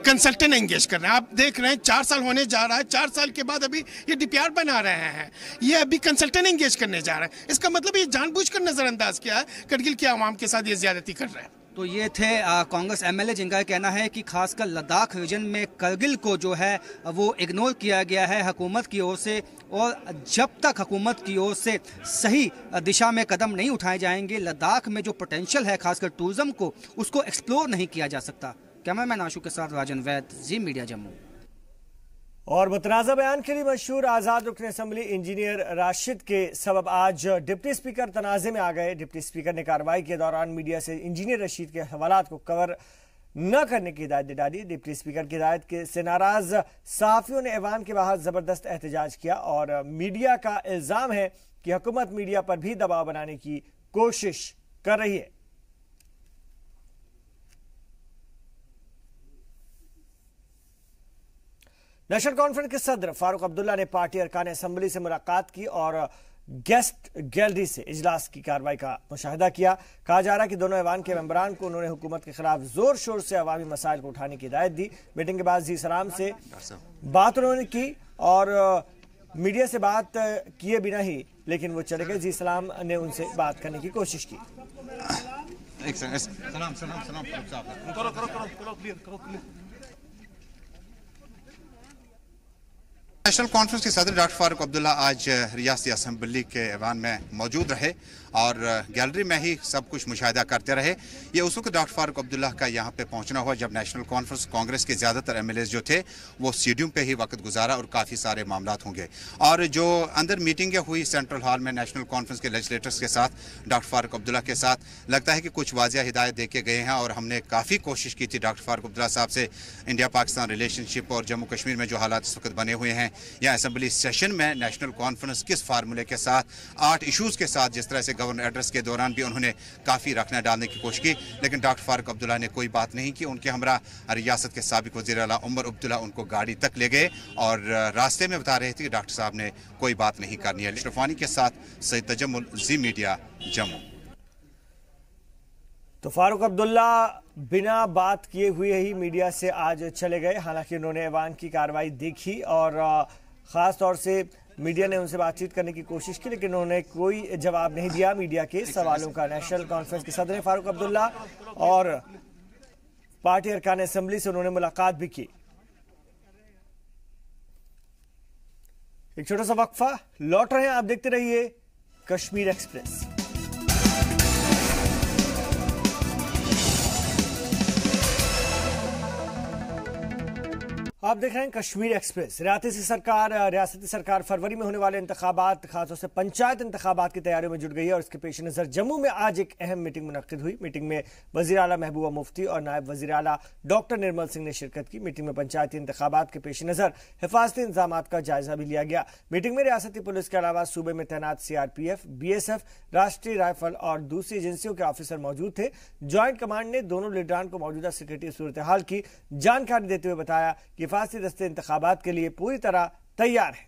कंसल्टेंट एंगेज कर रहे हैं। आप देख रहे हैं 4 साल होने जा रहा है, 4 साल के बाद अभी ये DPR बना रहे हैं, ये अभी कंसल्टेंट एंगेज करने जा रहे हैं। इसका मतलब ये जानबूझकर नजरअंदाज किया है, करगिल के आवाम के साथ ये ज्यादती कर रहे हैं। तो ये थे कांग्रेस एमएलए जिनका कहना है कि खासकर लद्दाख रीजन में करगिल को जो है वो इग्नोर किया गया है हुकूमत की ओर से, और जब तक हुकूमत की ओर से सही दिशा में कदम नहीं उठाए जाएंगे लद्दाख में जो पोटेंशियल है खासकर टूरिज्म को, उसको एक्सप्लोर नहीं किया जा सकता। कैमरामैन आशु के साथ राजन वैद, जी मीडिया जम्मू। और मुतनाज़ा बयान के लिए मशहूर आज़ाद रुकन असम्बली इंजीनियर राशिद के सबब आज डिप्टी स्पीकर तनाज़े में आ गए। डिप्टी स्पीकर ने कार्रवाई के दौरान मीडिया से इंजीनियर रशीद के हवालात को कवर न करने की हिदायत दे डाली। डिप्टी स्पीकर की हिदायत से नाराज सहाफियों ने ऐवान के बाहर जबरदस्त एहतजाज किया और मीडिया का इल्जाम है कि हुकूमत मीडिया पर भी दबाव बनाने की कोशिश कर रही है। नेशनल कॉन्फ्रेंस के सदर फारूक अब्दुल्ला ने पार्टी अरकान असम्बली से मुलाकात की और गेस्ट गैलरी से इजलास की कार्रवाई का मुशाहिदा किया। कहा जा रहा है कि दोनों ऐवान के मेंबरान को उन्होंने हुकूमत के खिलाफ जोर शोर से अवामी मसाइल को उठाने की हिदायत दी। मीटिंग के बाद जी सलाम से बात उन्होंने की और मीडिया से बात किए बिना ही लेकिन वो चले गए। जी सलाम ने उनसे बात करने की कोशिश की। नेशनल कॉन्फ्रेंस के सदर डॉक्टर फारूक अब्दुल्ला आज रियासती असेंबली के ऐवान में मौजूद रहे और गैलरी में ही सब कुछ मुशाहिदा करते रहे। ये उस वक्त डॉक्टर फारूक अब्दुल्ला का यहाँ पे पहुँचना हुआ जब नेशनल कॉन्फ्रेंस कांग्रेस के ज़्यादातर एमएलएस जो थे वो स्टेडियम पे ही वक्त गुजारा और काफ़ी सारे मामलात होंगे। और जो अंदर मीटिंगें हुई सेंट्रल हॉल में नेशनल कॉन्फ्रेंस के लेजिस्लेटर्स के साथ डॉक्टर फारूक अब्दुल्ला के साथ, लगता है कि कुछ वाज़िया हिदायत दे के गए हैं और हमने काफ़ी कोशिश की थी डॉक्टर फारूक अब्दुल्ला साहब से इंडिया पाकिस्तान रिलेशनशिप और जम्मू कश्मीर में जो हालात इस वक्त बने हुए हैं या असेंबली सेशन में नेशनल कॉन्फ्रेंस किस फार्मूले के साथ 8 इशूज़ के साथ जिस तरह से गवर्नर एड्रेस के दौरान भी उन्होंने काफ़ी रखना डालने की कोशिश की, लेकिन डॉक्टर फारूक अब्दुल्ला ने कोई बात नहीं की। उनके हमरा रियासत के साबिक वज़ीर आला उमर अब्दुल्ला उनको गाड़ी तक ले गए और रास्ते में बता रहे थे कि डॉक्टर साहब ने कोई बात नहीं करनी है। शफानी के साथ सईद तजम्मुल, जी मीडिया, जम्मू। तो फारूक अब्दुल्ला बिना बात किए हुए ही मीडिया से आज चले गए। हालांकि उन्होंने ऐवान की कार्रवाई देखी और ख़ास तौर से मीडिया ने उनसे बातचीत करने की कोशिश की, लेकिन उन्होंने कोई जवाब नहीं दिया मीडिया के सवालों का। नेशनल कॉन्फ्रेंस के सदर फारूक अब्दुल्ला और पार्टी अरकान असेंबली से उन्होंने मुलाकात भी की। एक छोटा सा वक्फा, लौट रहे हैं, आप देखते रहिए कश्मीर एक्सप्रेस। आप देख रहे हैं कश्मीर एक्सप्रेस। रियासती सरकार फरवरी में होने वाले इंतखाबात, खासतौर से पंचायत इंतखाबात की तैयारियों में जुट गई है और इसके पेश नज़र जम्मू में आज एक अहम मीटिंग मुनक्किद हुई। मीटिंग में वज़ीर आला महबूबा मुफ्ती और नायब वज़ीर आला डॉक्टर निर्मल सिंह ने शिरकत की। मीटिंग में पंचायती इंतखाबात के पेश नज़र हिफाजती इंतजाम का जायजा भी लिया गया। मीटिंग में रियासती पुलिस के अलावा सूबे में तैनात CRPF, BSF, राष्ट्रीय राइफल और दूसरी एजेंसियों के ऑफिसर मौजूद थे। ज्वाइंट कमांड ने दोनों लीडरान को मौजूदा सिक्योरिटी सूरत हाल की जानकारी देते हुए बताया कि हिफाजती दस्ते इंतखाबात के लिए पूरी तरह तैयार है।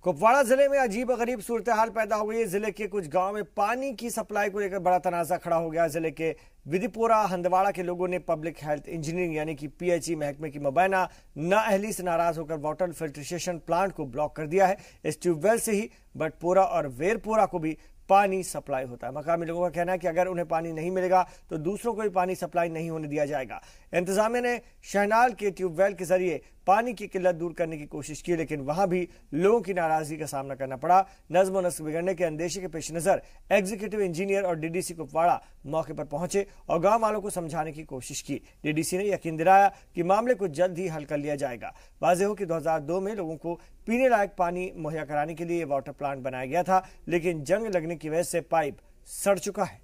कुपवाड़ा जिले में अजीब गरीब सूरत हाल पैदा हो गई है। जिले के कुछ गांव में पानी की सप्लाई को लेकर बड़ा तनाजा खड़ा हो गया। जिले के विधिपुरा हंदवाड़ा के लोगों ने पब्लिक हेल्थ इंजीनियरिंग यानी कि PHE महकमे की मुबैना नाअहली से नाराज होकर वाटर फिल्ट्रेशन प्लांट को ब्लॉक कर दिया है। इस ट्यूबवेल से ही बटपुरा और वेरपुरा को भी पानी सप्लाई होता है। मकामी लोगों का कहना है कि अगर उन्हें पानी नहीं मिलेगा तो दूसरों को भी पानी सप्लाई नहीं होने दिया जाएगा। इंतजामिया ने शहनाल के ट्यूबवेल के जरिए पानी की किल्लत दूर करने की कोशिश की, लेकिन वहां भी लोगों की नाराजगी का सामना करना पड़ा। नज्म और नस्क बिगड़ने के अंदेशे के पेश नजर एग्जीक्यूटिव इंजीनियर और DDC कुपवाड़ा मौके पर पहुंचे और गांव वालों को समझाने की कोशिश की। DDC ने यकीन दिलाया कि मामले को जल्द ही हल कर लिया जाएगा। वाज़ेह हो कि 2002 में लोगों को पीने लायक पानी मुहैया कराने के लिए वाटर प्लांट बनाया गया था, लेकिन जंग लगने की वजह से पाइप सड़ चुका है।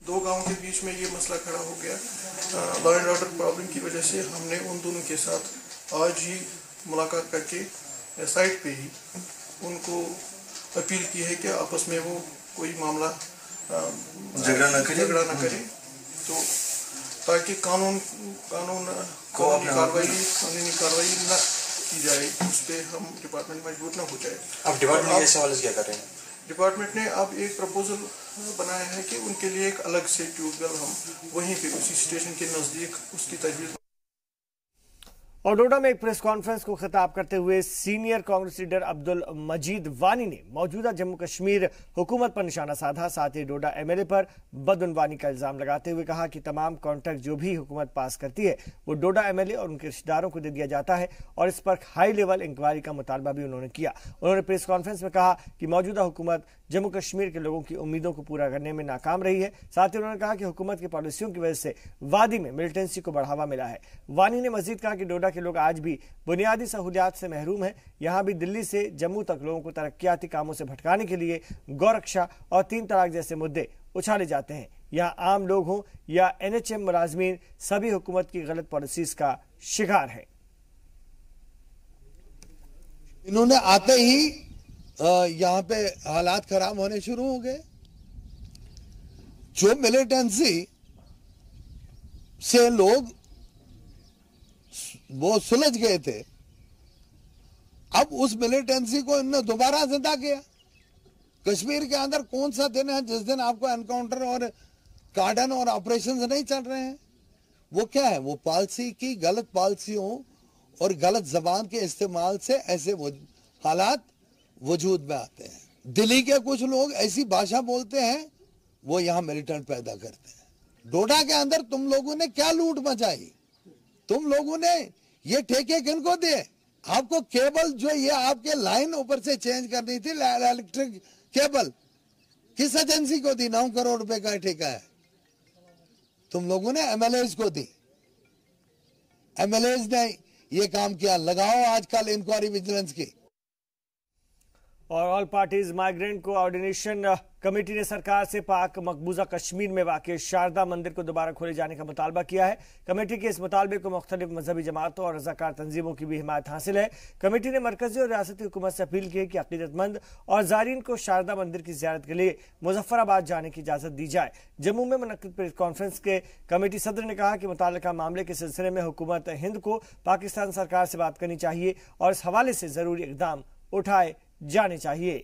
2 गांवों के बीच में ये मसला खड़ा हो गया। लॉ एंड ऑर्डर प्रॉब्लम की वजह से हमने उन दोनों के साथ आज ही मुलाकात करके साइट पे ही उनको अपील की है कि आपस में वो कोई मामला झगड़ा न करे तो ताकि कानूनी कार्रवाई न की जाए, उस पर हम डिपार्टमेंट मजबूर न हो जाए। अब डिपार्टमेंट इस हवाले से क्या कर रहे हैं? डिपार्टमेंट ने अब एक प्रपोजल बनाया है कि उनके लिए एक अलग से ट्यूबवेल हम वहीं पे उसी स्टेशन के नजदीक उसकी तजवीज़। और डोडा में एक प्रेस कॉन्फ्रेंस को खिताब करते हुए सीनियर कांग्रेस लीडर अब्दुल मजीद वानी ने मौजूदा जम्मू कश्मीर हुकूमत पर निशाना साधा। साथ ही डोडा MLA पर बदउनवानी का इल्जाम लगाते हुए कहा कि तमाम कॉन्ट्रैक्ट जो भी हुकूमत पास करती है वो डोडा MLA और उनके रिश्तेदारों को दे दिया जाता है और इस पर हाई लेवल इंक्वायरी का मुतालबा भी उन्होंने किया। उन्होंने प्रेस कॉन्फ्रेंस में कहा कि मौजूदा हुकूमत जम्मू कश्मीर के लोगों की उम्मीदों को पूरा करने में नाकाम रही है। साथ ही उन्होंने कहा कि हुकूमत की पॉलिसियों की वजह से वादी में मिलिटेंसी को बढ़ावा मिला है। वानी ने मजीद कहा कि डोडा के लोग आज भी बुनियादी सहूलियात से महरूम है। यहाँ भी दिल्ली से जम्मू तक लोगों को तरक्याती कामों से भटकाने के लिए गौरक्षा और 3 तलाक जैसे मुद्दे उछाले जाते हैं। यहाँ आम लोग हों या NHM मुलाजमीन, सभी हुकूमत की गलत पॉलिसीज का शिकार है। इन्होंने आते ही यहाँ पे हालात खराब होने शुरू हो गए। जो मिलिटेंसी से लोग वो सुलझ गए थे, अब उस मिलिटेंसी को इन्होंने दोबारा जिंदा किया। कश्मीर के अंदर कौन सा दिन है जिस दिन आपको एनकाउंटर और कार्डन और ऑपरेशंस नहीं चल रहे हैं? वो क्या है? वो पॉलिसी की गलत पॉलिसियों और गलत जबान के इस्तेमाल से ऐसे हालात वजूद में आते हैं। दिल्ली के कुछ लोग ऐसी भाषा बोलते हैं वो यहाँ मिलिटेंट पैदा करते हैं। डोडा के अंदर तुम लोगों ने क्या लूट मचाई? तुम लोगों ने ये ठेके किनको दिए? आपको केबल जो ये आपके लाइन ऊपर से चेंज करनी थी, इलेक्ट्रिक केबल, किस एजेंसी को दी? 9 करोड़ रुपए का ठेका है, तुम लोगों ने एमएलएज को दी। एमएलएज ने ये काम किया। लगाओ आजकल इंक्वायरी विजिलेंस की। और all parties migrant coordination committee ने सरकार से पाक मकबूजा कश्मीर में वाक़ शारदा मंदिर को दोबारा खोले जाने का मुतालबा किया है। कमेटी के इस मुतालबे को मुख्तलिफ मजहबी जमातों और रज़ाकार तंजीमों की भी हिमायत हासिल है। कमेटी ने मरकजी और रियासती हुकूमत से अपील की है कि अकीदतमंद और ज़ायरीन को शारदा मंदिर की ज़ियारत के लिए मुजफ्फराबाद जाने की इजाज़त दी जाए। जम्मू में मुनक्किद प्रेस कॉन्फ्रेंस के कमेटी सदर ने कहा कि मुताल्लिका मामले के सिलसिले में हुकूमत हिंद को पाकिस्तान सरकार से बात करनी चाहिए और इस हवाले से ज़रूरी इक़दाम उठाए जाने चाहिए।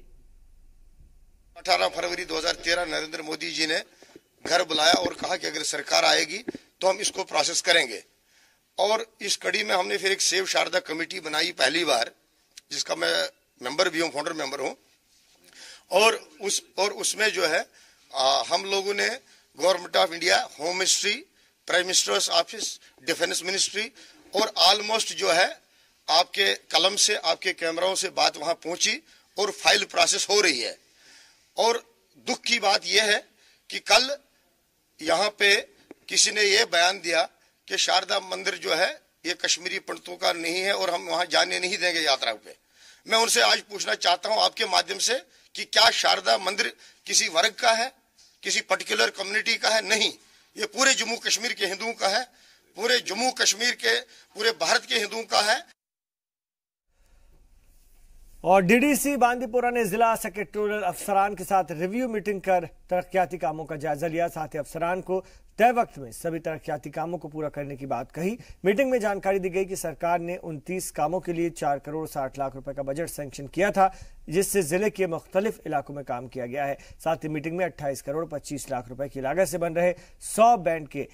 18 फरवरी 2013 नरेंद्र मोदी जी ने घर बुलाया और कहा कि अगर सरकार आएगी तो हम इसको प्रोसेस करेंगे। और इस कड़ी में हमने फिर एक सेव शारदा कमेटी बनाई पहली बार, जिसका मैं मेंबर भी हूँ, फाउंडर मेंबर हूँ। और उसमें जो है हम लोगों ने government of India, home ministry, prime minister's office, defence ministry और ऑलमोस्ट जो है आपके कलम से, आपके कैमराओं से बात वहां पहुंची और फाइल प्रोसेस हो रही है। और दुख की बात यह है कि कल यहां पे किसी ने यह बयान दिया कि शारदा मंदिर जो है ये कश्मीरी पंडितों का नहीं है और हम वहां जाने नहीं देंगे यात्रा पे। मैं उनसे आज पूछना चाहता हूं आपके माध्यम से कि क्या शारदा मंदिर किसी वर्ग का है, किसी पर्टिकुलर कम्युनिटी का है? नहीं, ये पूरे जम्मू कश्मीर के हिंदुओं का है, पूरे जम्मू कश्मीर के, पूरे भारत के हिंदुओं का है। और डीडीसी बांदीपोरा ने जिला सेक्रेटोरियल अफसरान के साथ रिव्यू मीटिंग कर तरक्याती कामों का जायजा लिया। साथ ही अफसरान को तय वक्त में सभी तरक्याती कामों को पूरा करने की बात कही। मीटिंग में जानकारी दी गई कि सरकार ने 29 कामों के लिए 4 करोड़ 60 लाख रुपए का बजट सैंक्शन किया था, जिससे जिले के मुख्तलिफ इलाकों में काम किया गया है। साथ ही मीटिंग में 28 करोड़ 25 लाख रुपए की लागत से बन रहे 100 बेड के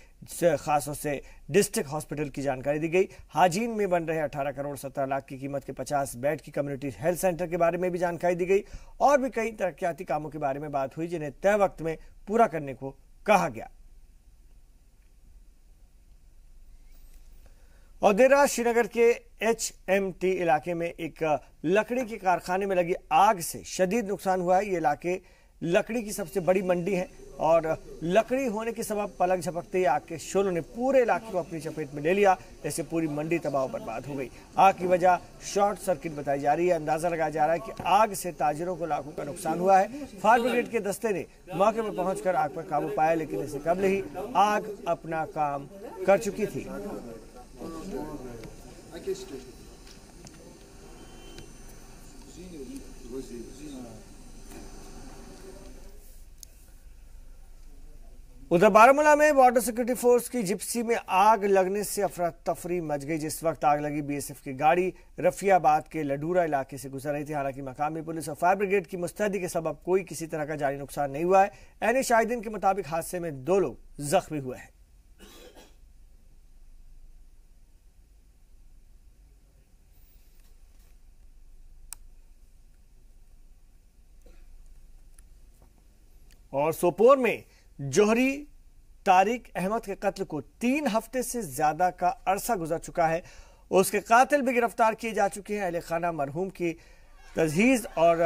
खासों से डिस्ट्रिक्ट हॉस्पिटल की जानकारी दी गई। हाजीन में बन रहे 18 करोड़ 17 लाख की कीमत के 50 बेड की कम्युनिटी हेल्थ सेंटर के बारे में भी जानकारी दी गई। और भी कई तरक्याती कामों के बारे में बात हुई जिन्हें तय वक्त में पूरा करने को कहा गया। और देर रात श्रीनगर के HMT इलाके में एक लकड़ी के कारखाने में लगी आग से शदीद नुकसान हुआ है। ये इलाके लकड़ी की सबसे बड़ी मंडी है और लकड़ी होने के सबब पलक झपकते ही आग के शोलों ने पूरे इलाके को अपनी चपेट में ले लिया, जैसे पूरी मंडी तबाह बर्बाद हो गई। आग की वजह शॉर्ट सर्किट बताई जा रही है। अंदाजा लगाया जा रहा है कि आग से ताजिरों को लाखों का नुकसान हुआ है। फायर ब्रिगेड के दस्ते ने मौके पर पहुंचकर आग पर काबू पाया, लेकिन इससे कबल ही आग अपना काम कर चुकी थी। उधर बारामूला में बॉर्डर सिक्योरिटी फोर्स की जिप्सी में आग लगने से अफरा तफरी मच गई। जिस वक्त आग लगी BSF की गाड़ी रफियाबाद के लडूरा इलाके से गुजर रही थी। हालांकि मकामी पुलिस और फायर ब्रिगेड की मुस्तैदी के सबब कोई किसी तरह का जानी नुकसान नहीं हुआ है। ऐने शाहिदीन के मुताबिक हादसे में 2 लोग जख्मी हुए हैं। और सोपोर में जोहरी तारिक अहमद के कत्ल को 3 हफ्ते से ज्यादा का अरसा गुजर चुका है। उसके कातिल भी गिरफ्तार किए जा चुके हैं। अहले खाना मरहूम की तजहीज और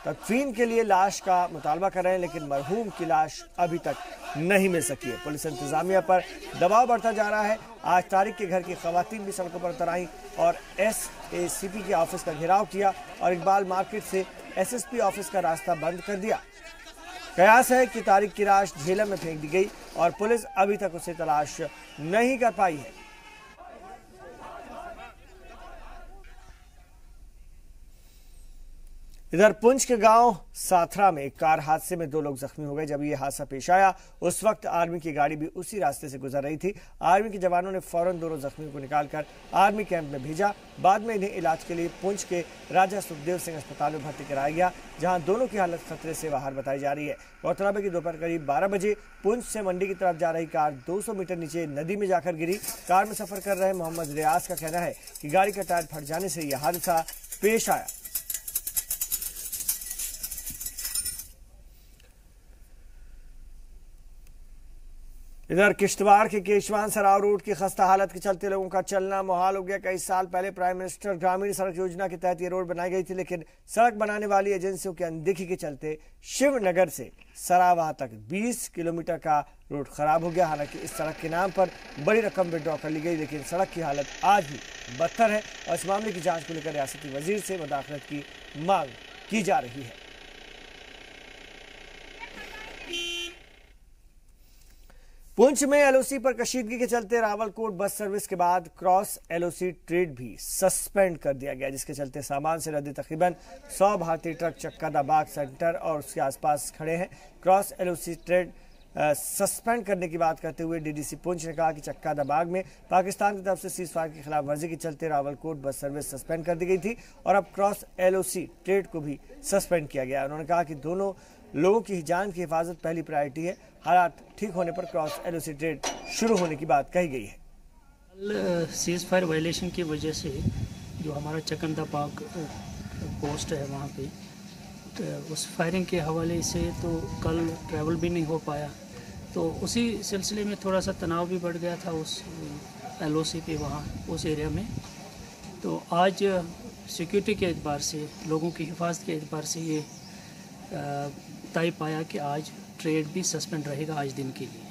तदफीन के लिए लाश का मुतालबा कर रहे हैं, लेकिन मरहूम की लाश अभी तक नहीं मिल सकी है। पुलिस इंतजामिया पर दबाव बढ़ता जा रहा है। आज तारिक के घर की खवातीन भी सड़कों पर उतर आई और SACP के ऑफिस का घेराव किया और इकबाल मार्केट से SSP ऑफिस का रास्ता बंद कर दिया। कयास है कि तारिक की लाश झेलम में फेंक दी गई और पुलिस अभी तक उसे तलाश नहीं कर पाई है। इधर पुंछ के गांव साथरा में एक कार हादसे में 2 लोग जख्मी हो गए। जब यह हादसा पेश आया उस वक्त आर्मी की गाड़ी भी उसी रास्ते से गुजर रही थी। आर्मी के जवानों ने फौरन दोनों जख्मियों को निकालकर आर्मी कैंप में भेजा। बाद में इन्हें इलाज के लिए पुंछ के राजा सुखदेव सिंह अस्पताल में भर्ती कराया गया, जहां दोनों की हालत खतरे से बाहर बताई जा रही है। गौरतलब है कि दोपहर करीब 12 बजे पुंछ से मंडी की तरफ जा रही कार 200 मीटर नीचे नदी में जाकर गिरी। कार में सफर कर रहे मोहम्मद रियाज का कहना है कि गाड़ी का टायर फट जाने से यह हादसा पेश आया। इधर किश्तवाड़ के केशवान सराव रोड की खस्ता हालत के चलते लोगों का चलना मुहाल हो गया। कई साल पहले प्राइम मिनिस्टर ग्रामीण सड़क योजना के तहत ये रोड बनाई गई थी, लेकिन सड़क बनाने वाली एजेंसियों की अनदेखी के चलते शिवनगर से सरावा तक 20 किलोमीटर का रोड खराब हो गया। हालांकि इस सड़क के नाम पर बड़ी रकम विड्रॉ कर ली गई, लेकिन सड़क की हालत आज भी बदतर है और इस मामले की जांच को लेकर रियासती वजीर से मुदाखलत की मांग की जा रही है। पुंछ में एलओसी पर कशीदगी के चलते रावलकोट बस सर्विस के बाद क्रॉस एलओसी ट्रेड भी सस्पेंड कर दिया गया, जिसके चलते सामान से लदे तकरीबन 100 भारतीय ट्रक चक्कादाबाग सेंटर और उसके आसपास खड़े हैं। क्रॉस एलओसी ट्रेड सस्पेंड करने की बात करते हुए डीडीसी पुंछ ने कहा कि चक्कादाबाग में पाकिस्तान की तरफ से सीजफायर की खिलाफ वर्जी के चलते रावलकोट बस सर्विस सस्पेंड कर दी गई थी और अब क्रॉस एलओसी ट्रेड को भी सस्पेंड किया गया। उन्होंने कहा कि दोनों लोगों की जान की हिफाजत पहली प्रायोरिटी है। हालात ठीक होने पर क्रॉस एलओसी ट्रेड शुरू होने की बात कही गई है। सीज फायर वायलेशन की वजह से जो हमारा चकंदाबाग पोस्ट है वहाँ पे तो उस फायरिंग के हवाले से तो कल ट्रैवल भी नहीं हो पाया, तो उसी सिलसिले में थोड़ा सा तनाव भी बढ़ गया था उस एलओसी पे वहाँ उस एरिया में। तो आज सिक्योरिटी के एतबार से, लोगों की हिफाजत के एतबार से ये तय पाया कि आज ट्रेड भी सस्पेंड रहेगा आज दिन के लिए।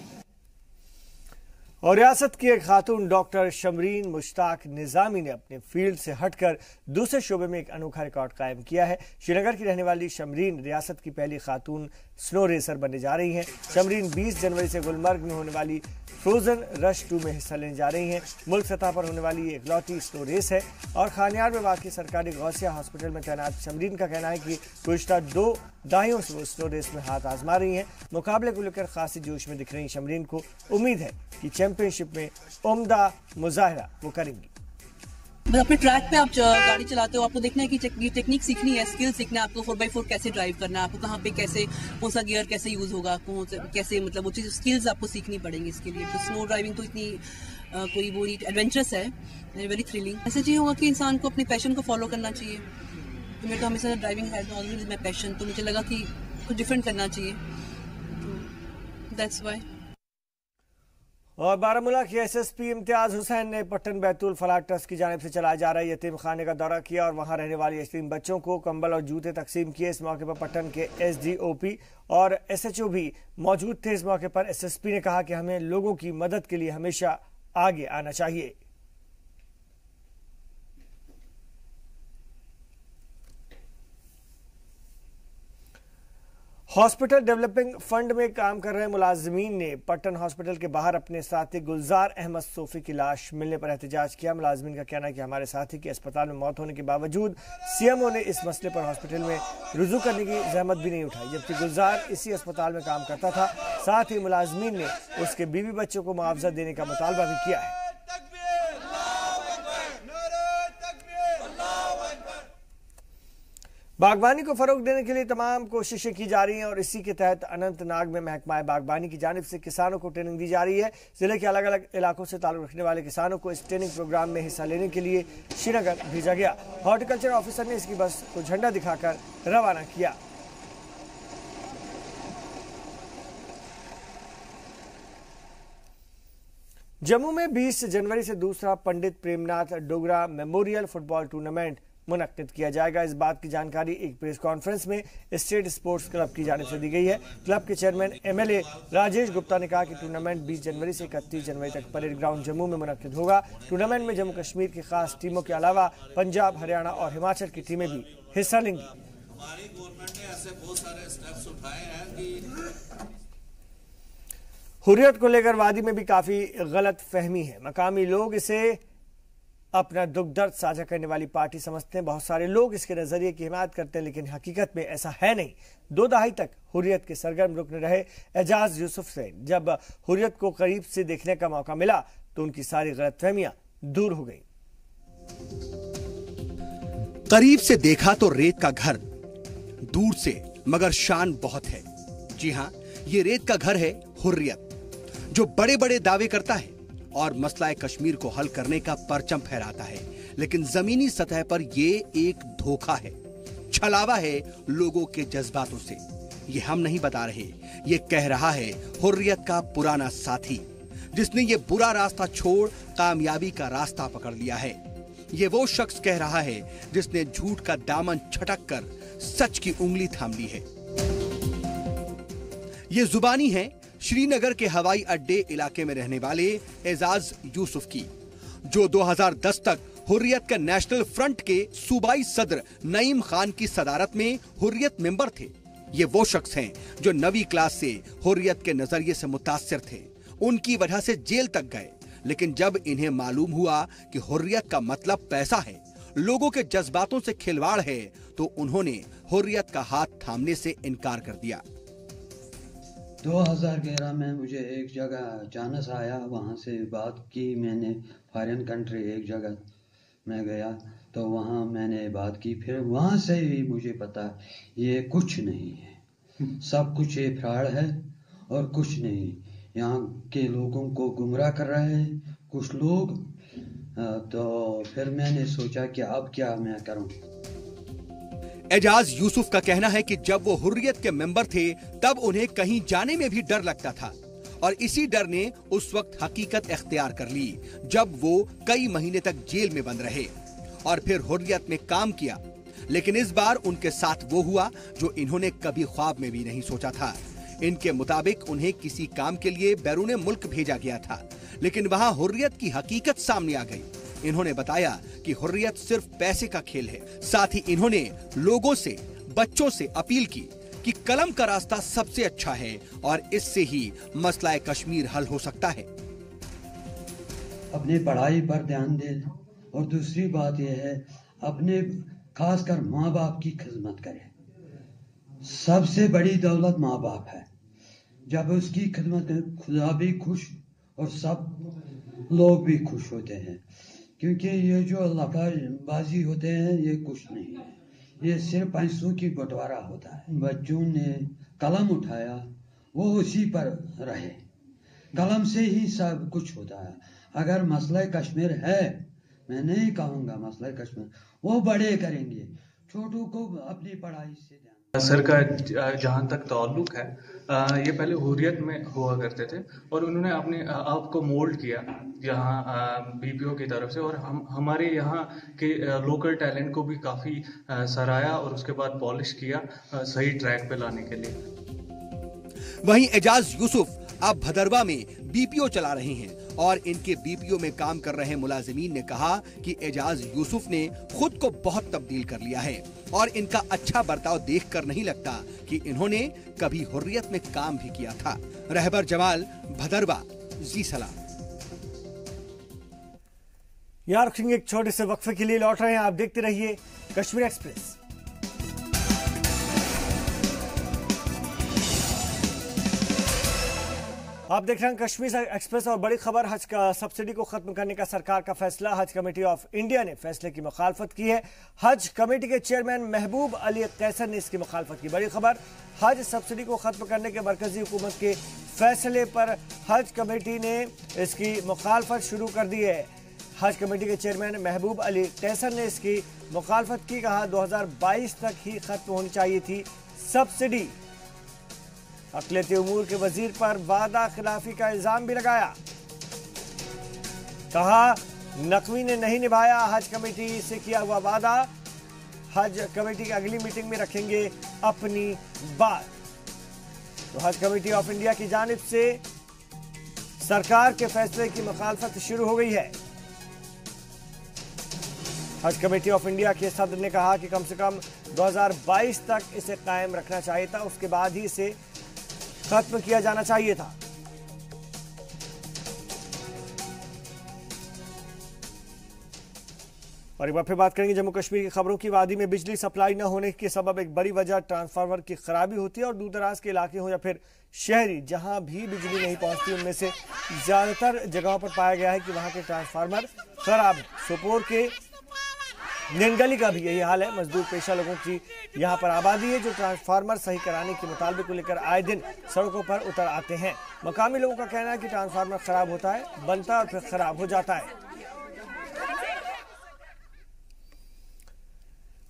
और रियासत की एक खातून डॉक्टर शमरीन मुश्ताक निजामी ने अपने फील्ड से हटकर दूसरे शोबे में एक अनोखा रिकॉर्ड कायम किया है। श्रीनगर की रहने वाली शमरीन रियासत की पहली खातून स्नो रेसर बनने जा रही हैं। शमरीन 20 जनवरी से गुलमर्ग में होने वाली फ्रोजन रश 2 में हिस्सा लेने जा रही हैं। मुल्क सतह पर होने वाली ये इकलौती स्नो रेस है और खानियार में वाकई सरकारी गौसिया हॉस्पिटल में तैनात शमरीन का कहना है कि गुज़िश्ता 2 दहाइयों से वो स्नो रेस में हाथ आजमा रही हैं। मुकाबले को लेकर खासी जोश में दिख रही शमरीन को उम्मीद है कि चैंपियनशिप में उम्दा मुजाहिरा वो करेंगी। अपने ट्रैक पे आप गाड़ी चलाते हो, आपको देखना है कि टेक्निक सीखनी है, स्किल सीखना है, आपको 4x4 कैसे ड्राइव करना है, आपको कहाँ पे कैसे कौन सा गियर कैसे यूज होगा, कैसे मतलब वो चीज़ स्किल्स आपको सीखनी पड़ेंगी इसके लिए। तो स्नो ड्राइविंग तो इतनी कोई वो एडवेंचरस है, वेरी थ्रिलिंग। ऐसा चाहिए होगा कि इंसान को अपने पैशन को फॉलो करना चाहिए। तो मेरे को हमेशा ड्राइविंग है ऑलवेज माय पैशन, तो मुझे लगा कि कुछ डिफरेंट करना चाहिए, तो दैट्स व्हाई। और बारामूला के एसएसपी इम्तियाज हुसैन ने पट्टन बैतूल फलाह ट्रस्ट की जानिब से चलाए जा रहे यतीम खाने का दौरा किया और वहां रहने वाले यतीम बच्चों को कंबल और जूते तकसीम किए। इस मौके पर पट्टन के एसडीओपी और एसएचओ भी मौजूद थे। इस मौके पर एसएसपी ने कहा कि हमें लोगों की मदद के लिए हमेशा आगे आना चाहिए। हॉस्पिटल डेवलपिंग फंड में काम कर रहे मुलाजमीन ने पट्टन हॉस्पिटल के बाहर अपने साथी गुलजार अहमद सोफी की लाश मिलने पर एहतजाज किया। मुलाजमीन का कहना है कि हमारे साथी की अस्पताल में मौत होने के बावजूद सीएमओ ने इस मसले पर हॉस्पिटल में रुजू करने की जहमत भी नहीं उठाई, जबकि गुलजार इसी अस्पताल में काम करता था। साथ ही मुलाजमीन ने उसके बीवी बच्चों को मुआवजा देने का मुतालबा भी किया है। बागबानी को फरोग देने के लिए तमाम कोशिशें की जा रही हैं और इसी के तहत अनंतनाग में महकमा बागबानी की जानिब से किसानों को ट्रेनिंग दी जा रही है। जिले के अलग अलग इलाकों से ताल्लुक रखने वाले किसानों को इस ट्रेनिंग प्रोग्राम में हिस्सा लेने के लिए श्रीनगर भेजा गया। हॉर्टिकल्चर ऑफिसर ने इसकी बस को झंडा दिखाकर रवाना किया। जम्मू में 20 जनवरी से दूसरा Pandit Premnath Dogra memorial football tournament मुनक्किद किया जाएगा। इस बात की जानकारी एक प्रेस कॉन्फ्रेंस में स्टेट स्पोर्ट्स क्लब की जानिब से दी गई है। क्लब के चेयरमैन एमएलए राजेश गुप्ता ने कहा कि टूर्नामेंट 20 जनवरी से 31 जनवरी तक परेड ग्राउंड जम्मू में मुनक्किद होगा। टूर्नामेंट में जम्मू कश्मीर की खास टीमों के अलावा पंजाब, हरियाणा और हिमाचल की टीमें भी हिस्सा लेंगी। हमारी गवर्नमेंट ने ऐसे बहुत सारे स्टेप्स उठाए हैं कि हुर्रियत को लेकर वादी में भी काफी गलत फहमी है। मकामी लोग इसे अपना दुख दर्द साझा करने वाली पार्टी समझते हैं। बहुत सारे लोग इसके नजरिए की हिमायत करते हैं, लेकिन हकीकत में ऐसा है नहीं। 2 दहाई तक हुर्रियत के सरगर्म रुकन रहे एजाज यूसुफ से जब हुर्रियत को करीब से देखने का मौका मिला तो उनकी सारी गलतफहमियां दूर हो गई। करीब से देखा तो रेत का घर, दूर से मगर शान बहुत है। जी हां, ये रेत का घर है हुर्रियत, जो बड़े बड़े दावे करता है और मसला कश्मीर को हल करने का परचम फहराता है, लेकिन जमीनी सतह पर यह एक धोखा है, छलावा है लोगों के जज्बातों से। ये हम नहीं बता रहे, ये कह रहा है हुर्रियत का पुराना साथी, जिसने ये बुरा रास्ता छोड़ कामयाबी का रास्ता पकड़ लिया है। ये वो शख्स कह रहा है जिसने झूठ का दामन छटक कर सच की उंगली थाम ली है। ये जुबानी है श्रीनगर के हवाई अड्डे इलाके में रहने वाले एजाज यूसुफ की, जो 2010 तक हुर्रियत के नेशनल फ्रंट के सूबाई सदर नईम खान की सदारत में हुर्रियत मेंबर थे। ये वो शख्स हैं जो 9वीं क्लास से हुर्रियत के नजरिए से मुतासिर थे, उनकी वजह से जेल तक गए। लेकिन जब इन्हें मालूम हुआ कि हुर्रियत का मतलब पैसा है, लोगों के जज्बातों से खिलवाड़ है, तो उन्होंने हुर्रियत का हाथ थामने से इनकार कर दिया। 2011 में मुझे एक जगह चांस आया, वहाँ से बात की मैंने, फॉरेन कंट्री एक जगह मैं गया तो वहाँ मैंने बात की। फिर वहाँ से ही मुझे पता ये कुछ नहीं है, सब कुछ ये फ्रॉड है और कुछ नहीं। यहाँ के लोगों को गुमराह कर रहे हैं कुछ लोग। तो फिर मैंने सोचा कि अब क्या मैं करूँ। एजाज यूसुफ का कहना है कि जब वो हुर्रियत के मेंबर थे तब उन्हें कहीं जाने में भी डर लगता था, और इसी डर ने उस वक्त हकीकत इख्तियार कर ली जब वो कई महीने तक जेल में बंद रहे और फिर हुर्रियत में काम किया। लेकिन इस बार उनके साथ वो हुआ जो इन्होंने कभी ख्वाब में भी नहीं सोचा था। इनके मुताबिक उन्हें किसी काम के लिए बैरून मुल्क भेजा गया था, लेकिन वहां हुर्रियत की हकीकत सामने आ गई। इन्होंने बताया कि हुर्रियत सिर्फ पैसे का खेल है। साथ ही इन्होंने लोगों से, बच्चों से अपील की कि कलम का रास्ता सबसे अच्छा है और इससे ही मसला कश्मीर हल हो सकता है। अपनी पढ़ाई पर ध्यान दें और दूसरी बात यह है अपने खासकर माँ बाप की खिदमत करें। सबसे बड़ी दौलत माँ बाप है। जब उसकी खिदमत में खुदा भी खुश और सब लोग भी खुश होते हैं, क्योंकि ये जो लफाबाजी होते हैं ये कुछ नहीं है, ये सिर्फ पैसों की बंटवारा होता है। बच्चों ने कलम उठाया, वो उसी पर रहे, कलम से ही सब कुछ होता है। अगर मसला कश्मीर है, मैं नहीं कहूँगा मसला कश्मीर, वो बड़े करेंगे, छोटों को अपनी पढ़ाई से ध्यान। सर का जहाँ तक ताल्लुक है, ये पहले हुर्रियत में हुआ करते थे और उन्होंने अपने आप को मोल्ड किया यहाँ बीपीओ की तरफ से, और हमारे यहाँ के लोकल टैलेंट को भी काफ़ी सराहा और उसके बाद पॉलिश किया सही ट्रैक पे लाने के लिए। वहीं एजाज यूसुफ अब भदरवा में बीपीओ चला रहे हैं और इनके बीपीओ में काम कर रहे मुलाजिमीन ने कहा कि एजाज यूसुफ ने खुद को बहुत तब्दील कर लिया है और इनका अच्छा बर्ताव देखकर नहीं लगता कि इन्होंने कभी हुर्रियत में काम भी किया था। रहबर जमाल, भदरवा, जी सलाम। यहाँ रुकेंगे एक छोटे से वक्फे के लिए, लौट रहे हैं, आप देखते रहिए कश्मीर एक्सप्रेस। आप देख रहे हैं कश्मीर एक्सप्रेस और बड़ी खबर, हज का सब्सिडी को खत्म करने का सरकार का फैसला। हज कमेटी ऑफ इंडिया ने फैसले की मुखालफत की है। हज कमेटी के चेयरमैन महबूब अली कैसर ने इसकी मुखालफत की। बड़ी खबर, हज सब्सिडी को खत्म करने के मरकजी हुकूमत के फैसले पर हज कमेटी ने इसकी मुखालफत शुरू कर दी है। हज कमेटी के चेयरमैन महबूब अली कैसर ने इसकी मुखालफत की। कहा 2022 तक ही खत्म होनी चाहिए थी सब्सिडी। अक़लियती उमूर के वजीर पर वादा खिलाफी का इल्जाम भी लगाया। कहा नकवी ने नहीं निभाया हज कमेटी से किया हुआ वादा। हज कमेटी की अगली मीटिंग में रखेंगे अपनी बात। तो हज कमेटी ऑफ इंडिया की जानिब से सरकार के फैसले की मुखालफत शुरू हो गई है। हज कमेटी ऑफ इंडिया के सदर ने कहा कि कम से कम 2022 तक इसे कायम रखना चाहिए था, उसके बाद ही इसे खत्म किया जाना चाहिए था। और एक बार फिर बात करेंगे जम्मू कश्मीर की खबरों की। वादी में बिजली सप्लाई न होने के सबब एक बड़ी वजह ट्रांसफार्मर की खराबी होती है और दूर दराज के इलाके हो या फिर शहरी, जहां भी बिजली नहीं पहुंचती, उनमें से ज्यादातर जगहों पर पाया गया है कि वहां के ट्रांसफार्मर खराब है। सोपोर के निनगली का भी यही हाल है। मजदूर पेशा लोगों की यहाँ पर आबादी है जो ट्रांसफार्मर सही कराने के मुतालबे को लेकर आए दिन सड़कों पर उतर आते हैं। मकामी लोगों का कहना है कि ट्रांसफार्मर खराब होता है, बनता है और फिर खराब हो जाता है।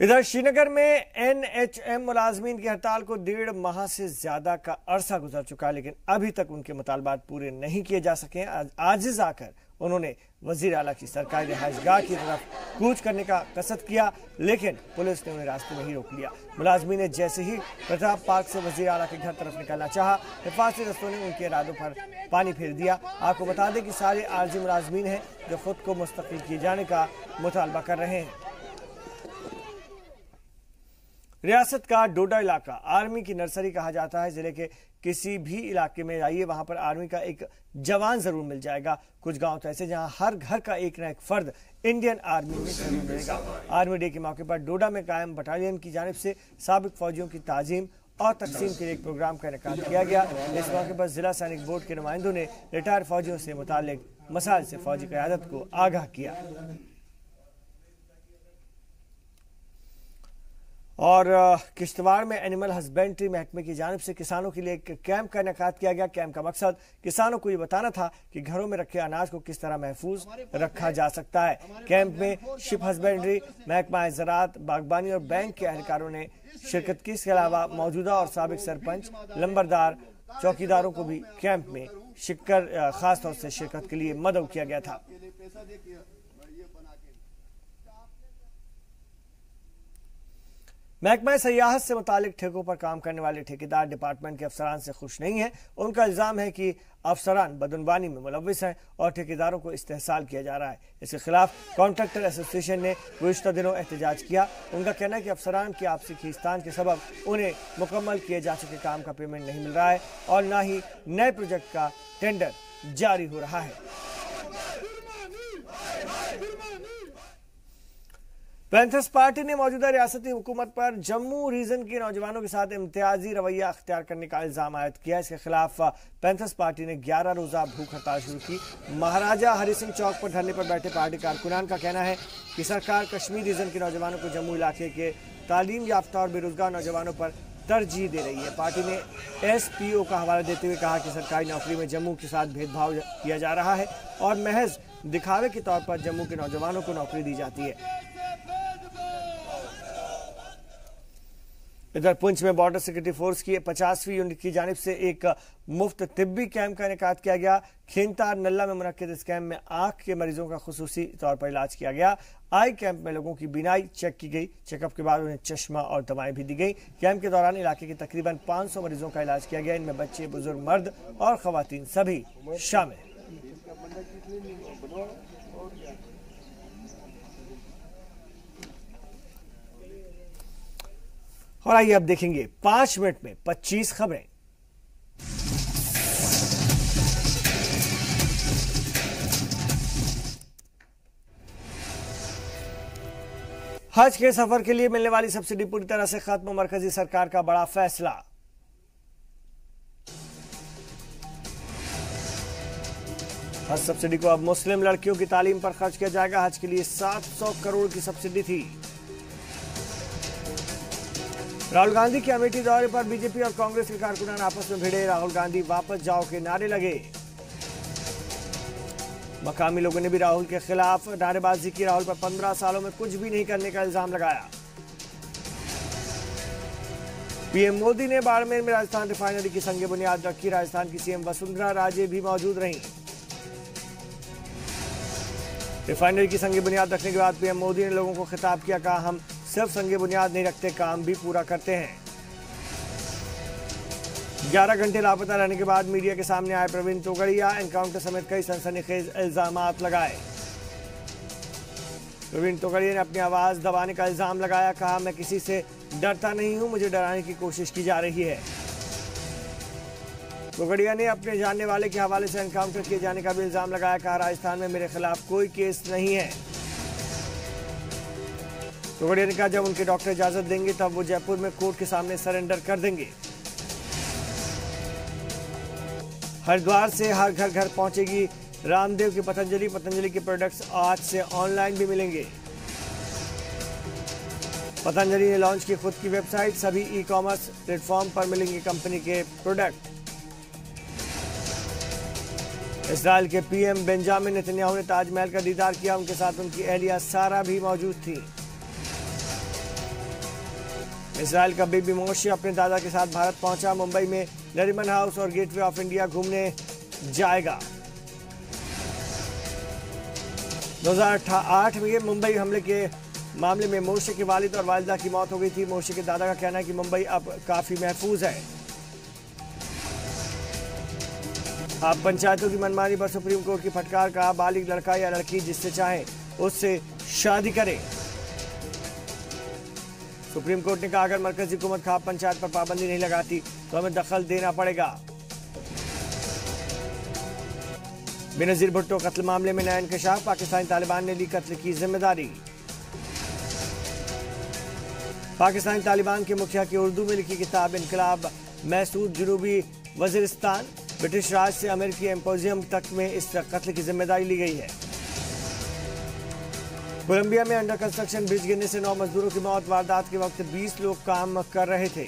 इधर श्रीनगर में NHM मुलाजमीन की हड़ताल को 1.5 माह से ज्यादा का अरसा गुजर चुका, लेकिन अभी तक उनके मुतालबात पूरे नहीं किए जा सके। आजिज आकर उन्होंने वजीर आला की सरकारी रिहाइशगाह की तरफ कूच करने का कसद किया, लेकिन पुलिस ने उन्हें रास्ते में ही रोक लिया। मुलाजमीन ने जैसे ही प्रताप पार्क से वजीर आला के घर तरफ निकलना चाहा, हिफाजती दस्तों ने उनके इरादों पर पानी फेर दिया। आपको बता दें कि सारे आरजी मुलाजमीन हैं जो खुद को मुस्तकिल किए जाने का मुतालबा कर रहे हैं। रियासत का डोडा इलाका आर्मी की नर्सरी कहा जाता है। जिले के किसी भी इलाके में जाइए, वहां पर आर्मी का एक जवान जरूर मिल जाएगा। कुछ गांव तो ऐसे जहां हर घर का एक न एक फर्द इंडियन आर्मी में जरूर मिलेगा। आर्मी डे के मौके पर डोडा में कायम बटालियन की जानिब से साबिक फौजियों की ताजीम और तकसीम के लिए एक प्रोग्राम का इनेकाद किया गया। इस मौके पर जिला सैनिक बोर्ड के नुमाइंदों ने रिटायर फौजियों से मुताल्लिक मसाइल से फौजी क़यादत को आगाह किया। और किश्तवाड़ में एनिमल हस्बेंड्री महकमे की जानिब से किसानों के लिए एक कैंप का इनेकाद किया गया। कैंप का मकसद किसानों को ये बताना था कि घरों में रखे अनाज को किस तरह महफूज रखा जा सकता है। कैंप में शिप हस्बेंड्री, महकमा ज़राअत, बागबानी और बैंक के अहलकारों ने शिरकत की। इसके अलावा मौजूदा और साबिक सरपंच, लंबरदार, चौकीदारों को भी कैंप में शिक्कर खास तौर से शिरकत के लिए मदऊ किया गया था। महकमा सयाहत से मुतालिक ठेकों पर काम करने वाले ठेकेदार डिपार्टमेंट के अफसरान से खुश नहीं है। उनका इल्जाम है कि अफसरान बदनवानी में मुलव्विस हैं और ठेकेदारों को इस्तेहसाल किया जा रहा है। इसके खिलाफ कॉन्ट्रैक्टर एसोसिएशन ने गुज़िश्ता दिनों एहतजाज किया। उनका कहना है कि अफसरान की आपसी खींचतान के सबब उन्हें मुकम्मल किए जा चुके काम का पेमेंट नहीं मिल रहा है और न ही नए प्रोजेक्ट का टेंडर जारी हो रहा है। पैंथर्स पार्टी ने मौजूदा रियासती हुकूमत पर जम्मू रीजन के नौजवानों के साथ इम्तियाजी रवैया अख्तियार करने का इल्जाम आयद किया। इसके खिलाफ पैंथर्स पार्टी ने 11 रोजा भूख हड़ताल शुरू की। महाराजा हरि सिंह चौक पर धरने पर बैठे पार्टी कारकुनान का कहना है कि सरकार कश्मीर रीजन के नौजवानों को जम्मू इलाके के तालीम याफ्ता और बेरोजगार नौजवानों पर तरजीह दे रही है। पार्टी ने SPO का हवाला देते हुए कहा कि सरकारी नौकरी में जम्मू के साथ भेदभाव किया जा रहा है और महज दिखावे के तौर पर जम्मू के नौजवानों को नौकरी दी जाती है। इधर पुंछ में बॉर्डर सिक्योरिटी फोर्स की 50वीं यूनिट की जानिब से एक मुफ्त तिब्बी कैंप का इनेकाद किया गया। खींतार नल्ला में मुनक्किद इस कैंप में आंख के मरीजों का खुसूसी तौर पर इलाज किया गया। आई कैंप में लोगों की बीनाई चेक की गई। चेकअप के बाद उन्हें चश्मा और दवाएं भी दी गई। कैंप के दौरान इलाके के तकरीबन 500 मरीजों का इलाज किया गया। इनमें बच्चे, बुजुर्ग, मर्द और खवातीन सभी शामिल। और आइए अब देखेंगे 5 मिनट में 25 खबरें। हज के सफर के लिए मिलने वाली सब्सिडी पूरी तरह से खत्म, मरकजी सरकार का बड़ा फैसला। हज सब्सिडी को अब मुस्लिम लड़कियों की तालीम पर खर्च किया जाएगा। हज के लिए 700 करोड़ की सब्सिडी थी। राहुल गांधी के अमेठी दौरे पर बीजेपी और कांग्रेस के कारकुनान आपस में भिड़े। राहुल गांधी वापस जाओ के नारे लगे। मकामी लोगों ने भी राहुल के खिलाफ नारेबाजी की। राहुल पर 15 सालों में कुछ भी नहीं करने का इल्जाम लगाया। पीएम मोदी ने बाड़मेर में राजस्थान रिफाइनरी की संग बुनियाद रखी। राजस्थान की सीएम वसुंधरा राजे भी मौजूद रहीं। रिफाइनरी की संग बुनियाद रखने के बाद पीएम मोदी ने लोगों को खिताब किया, कहा हम सिर्फ संगे बुनियाद नहीं रखते, काम भी पूरा करते हैं। 11 घंटे लापता रहने के बाद मीडिया के सामने आए प्रवीण तोगड़िया। एनकाउंटर समेत कई सनसनीखेज इल्जामात लगाए। प्रवीण तोगड़िया ने अपनी आवाज दबाने का इल्जाम लगाया। कहा मैं किसी से डरता नहीं हूं, मुझे डराने की कोशिश की जा रही है। तोगड़िया ने अपने जानने वाले के हवाले से एनकाउंटर किए जाने का भी इल्जाम लगाया। कहा राजस्थान में मेरे खिलाफ कोई केस नहीं है। तोगड़िया ने कहा जब उनके डॉक्टर इजाजत देंगे तब वो जयपुर में कोर्ट के सामने सरेंडर कर देंगे। हरिद्वार से हर घर घर पहुंचेगी रामदेव की पतंजलि। पतंजलि के प्रोडक्ट्स आज से ऑनलाइन भी मिलेंगे। पतंजलि ने लॉन्च की खुद की वेबसाइट। सभी ई-कॉमर्स प्लेटफॉर्म पर मिलेंगे कंपनी के प्रोडक्ट। इजराइल के पीएम बेंजामिन नेतन्याहू ने ताजमहल का दीदार किया। उनके साथ उनकी अहलिया सारा भी मौजूद थी। इसराइल का बेबी मोर्शी अपने दादा के साथ भारत पहुंचा। मुंबई में नरीमन हाउस और गेटवे ऑफ इंडिया घूमने जाएगा। 2008 में मुंबई हमले के मामले में मोर्शी के वालिद और वालिदा की मौत हो गई थी। मोर्शी के दादा का कहना है कि मुंबई अब काफी महफूज है। अब पंचायतों की मनमानी पर सुप्रीम कोर्ट की फटकार। का बालिग लड़का या लड़की जिससे चाहे उससे शादी करे। सुप्रीम कोर्ट ने कहा अगर मरकजी हुकूमत खाप पंचायत पर पाबंदी नहीं लगाती तो हमें दखल देना पड़ेगा। बेनजीर भुट्टो कत्ल मामले में नया इंकशाफ। पाकिस्तानी तालिबान ने ली कत्ल की जिम्मेदारी। पाकिस्तानी तालिबान के मुखिया की उर्दू में लिखी किताब इनकलाब महसूद जनूबी वजीरिस्तान ब्रिटिश राज से अमेरिकी एम्पोजियम तक में इस कत्ल की जिम्मेदारी ली गई है। कोलंबिया में अंडर कंस्ट्रक्शन ब्रिज गिरने से 9 मजदूरों की मौत। वारदात के वक्त 20 लोग काम कर रहे थे।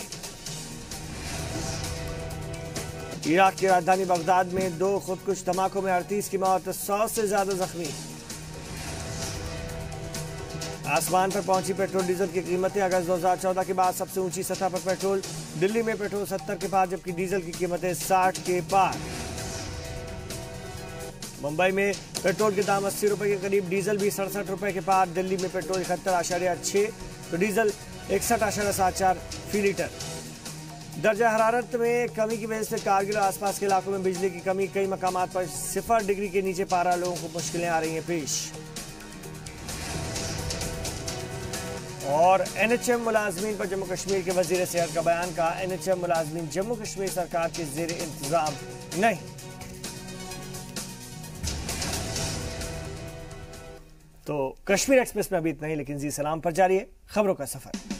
इराक की राजधानी बगदाद में 2 खुदकुश धमाकों में 38 की मौत, 100 से ज्यादा जख्मी। आसमान पर पहुंची पेट्रोल डीजल की कीमतें। अगस्त 2014 के बाद सबसे ऊंची सतह पर पेट्रोल। दिल्ली में पेट्रोल 70 के पार, जबकि डीजल की कीमतें 60 के पार। मुंबई में पेट्रोल के दाम 80 रुपए के करीब, डीजल भी 67 रुपए के पार। दिल्ली में पेट्रोल 71.6 तो डीजल 61.74 फी लीटर। दर्जा हरारत में कमी की वजह से कारगिल और आसपास के इलाकों में बिजली की कमी। कई मकामात पर 0 डिग्री के नीचे पारा, लोगों को मुश्किलें आ रही हैं पेश। और एनएचएम मुलाजमीन पर जम्मू कश्मीर के वजीर सेहत का बयान। का एनएचएम मुलाजमीन जम्मू कश्मीर सरकार के जेर इंतजाम नहीं। तो कश्मीर एक्सप्रेस में अभी इतना ही, लेकिन जी सलाम पर जारी है खबरों का सफर।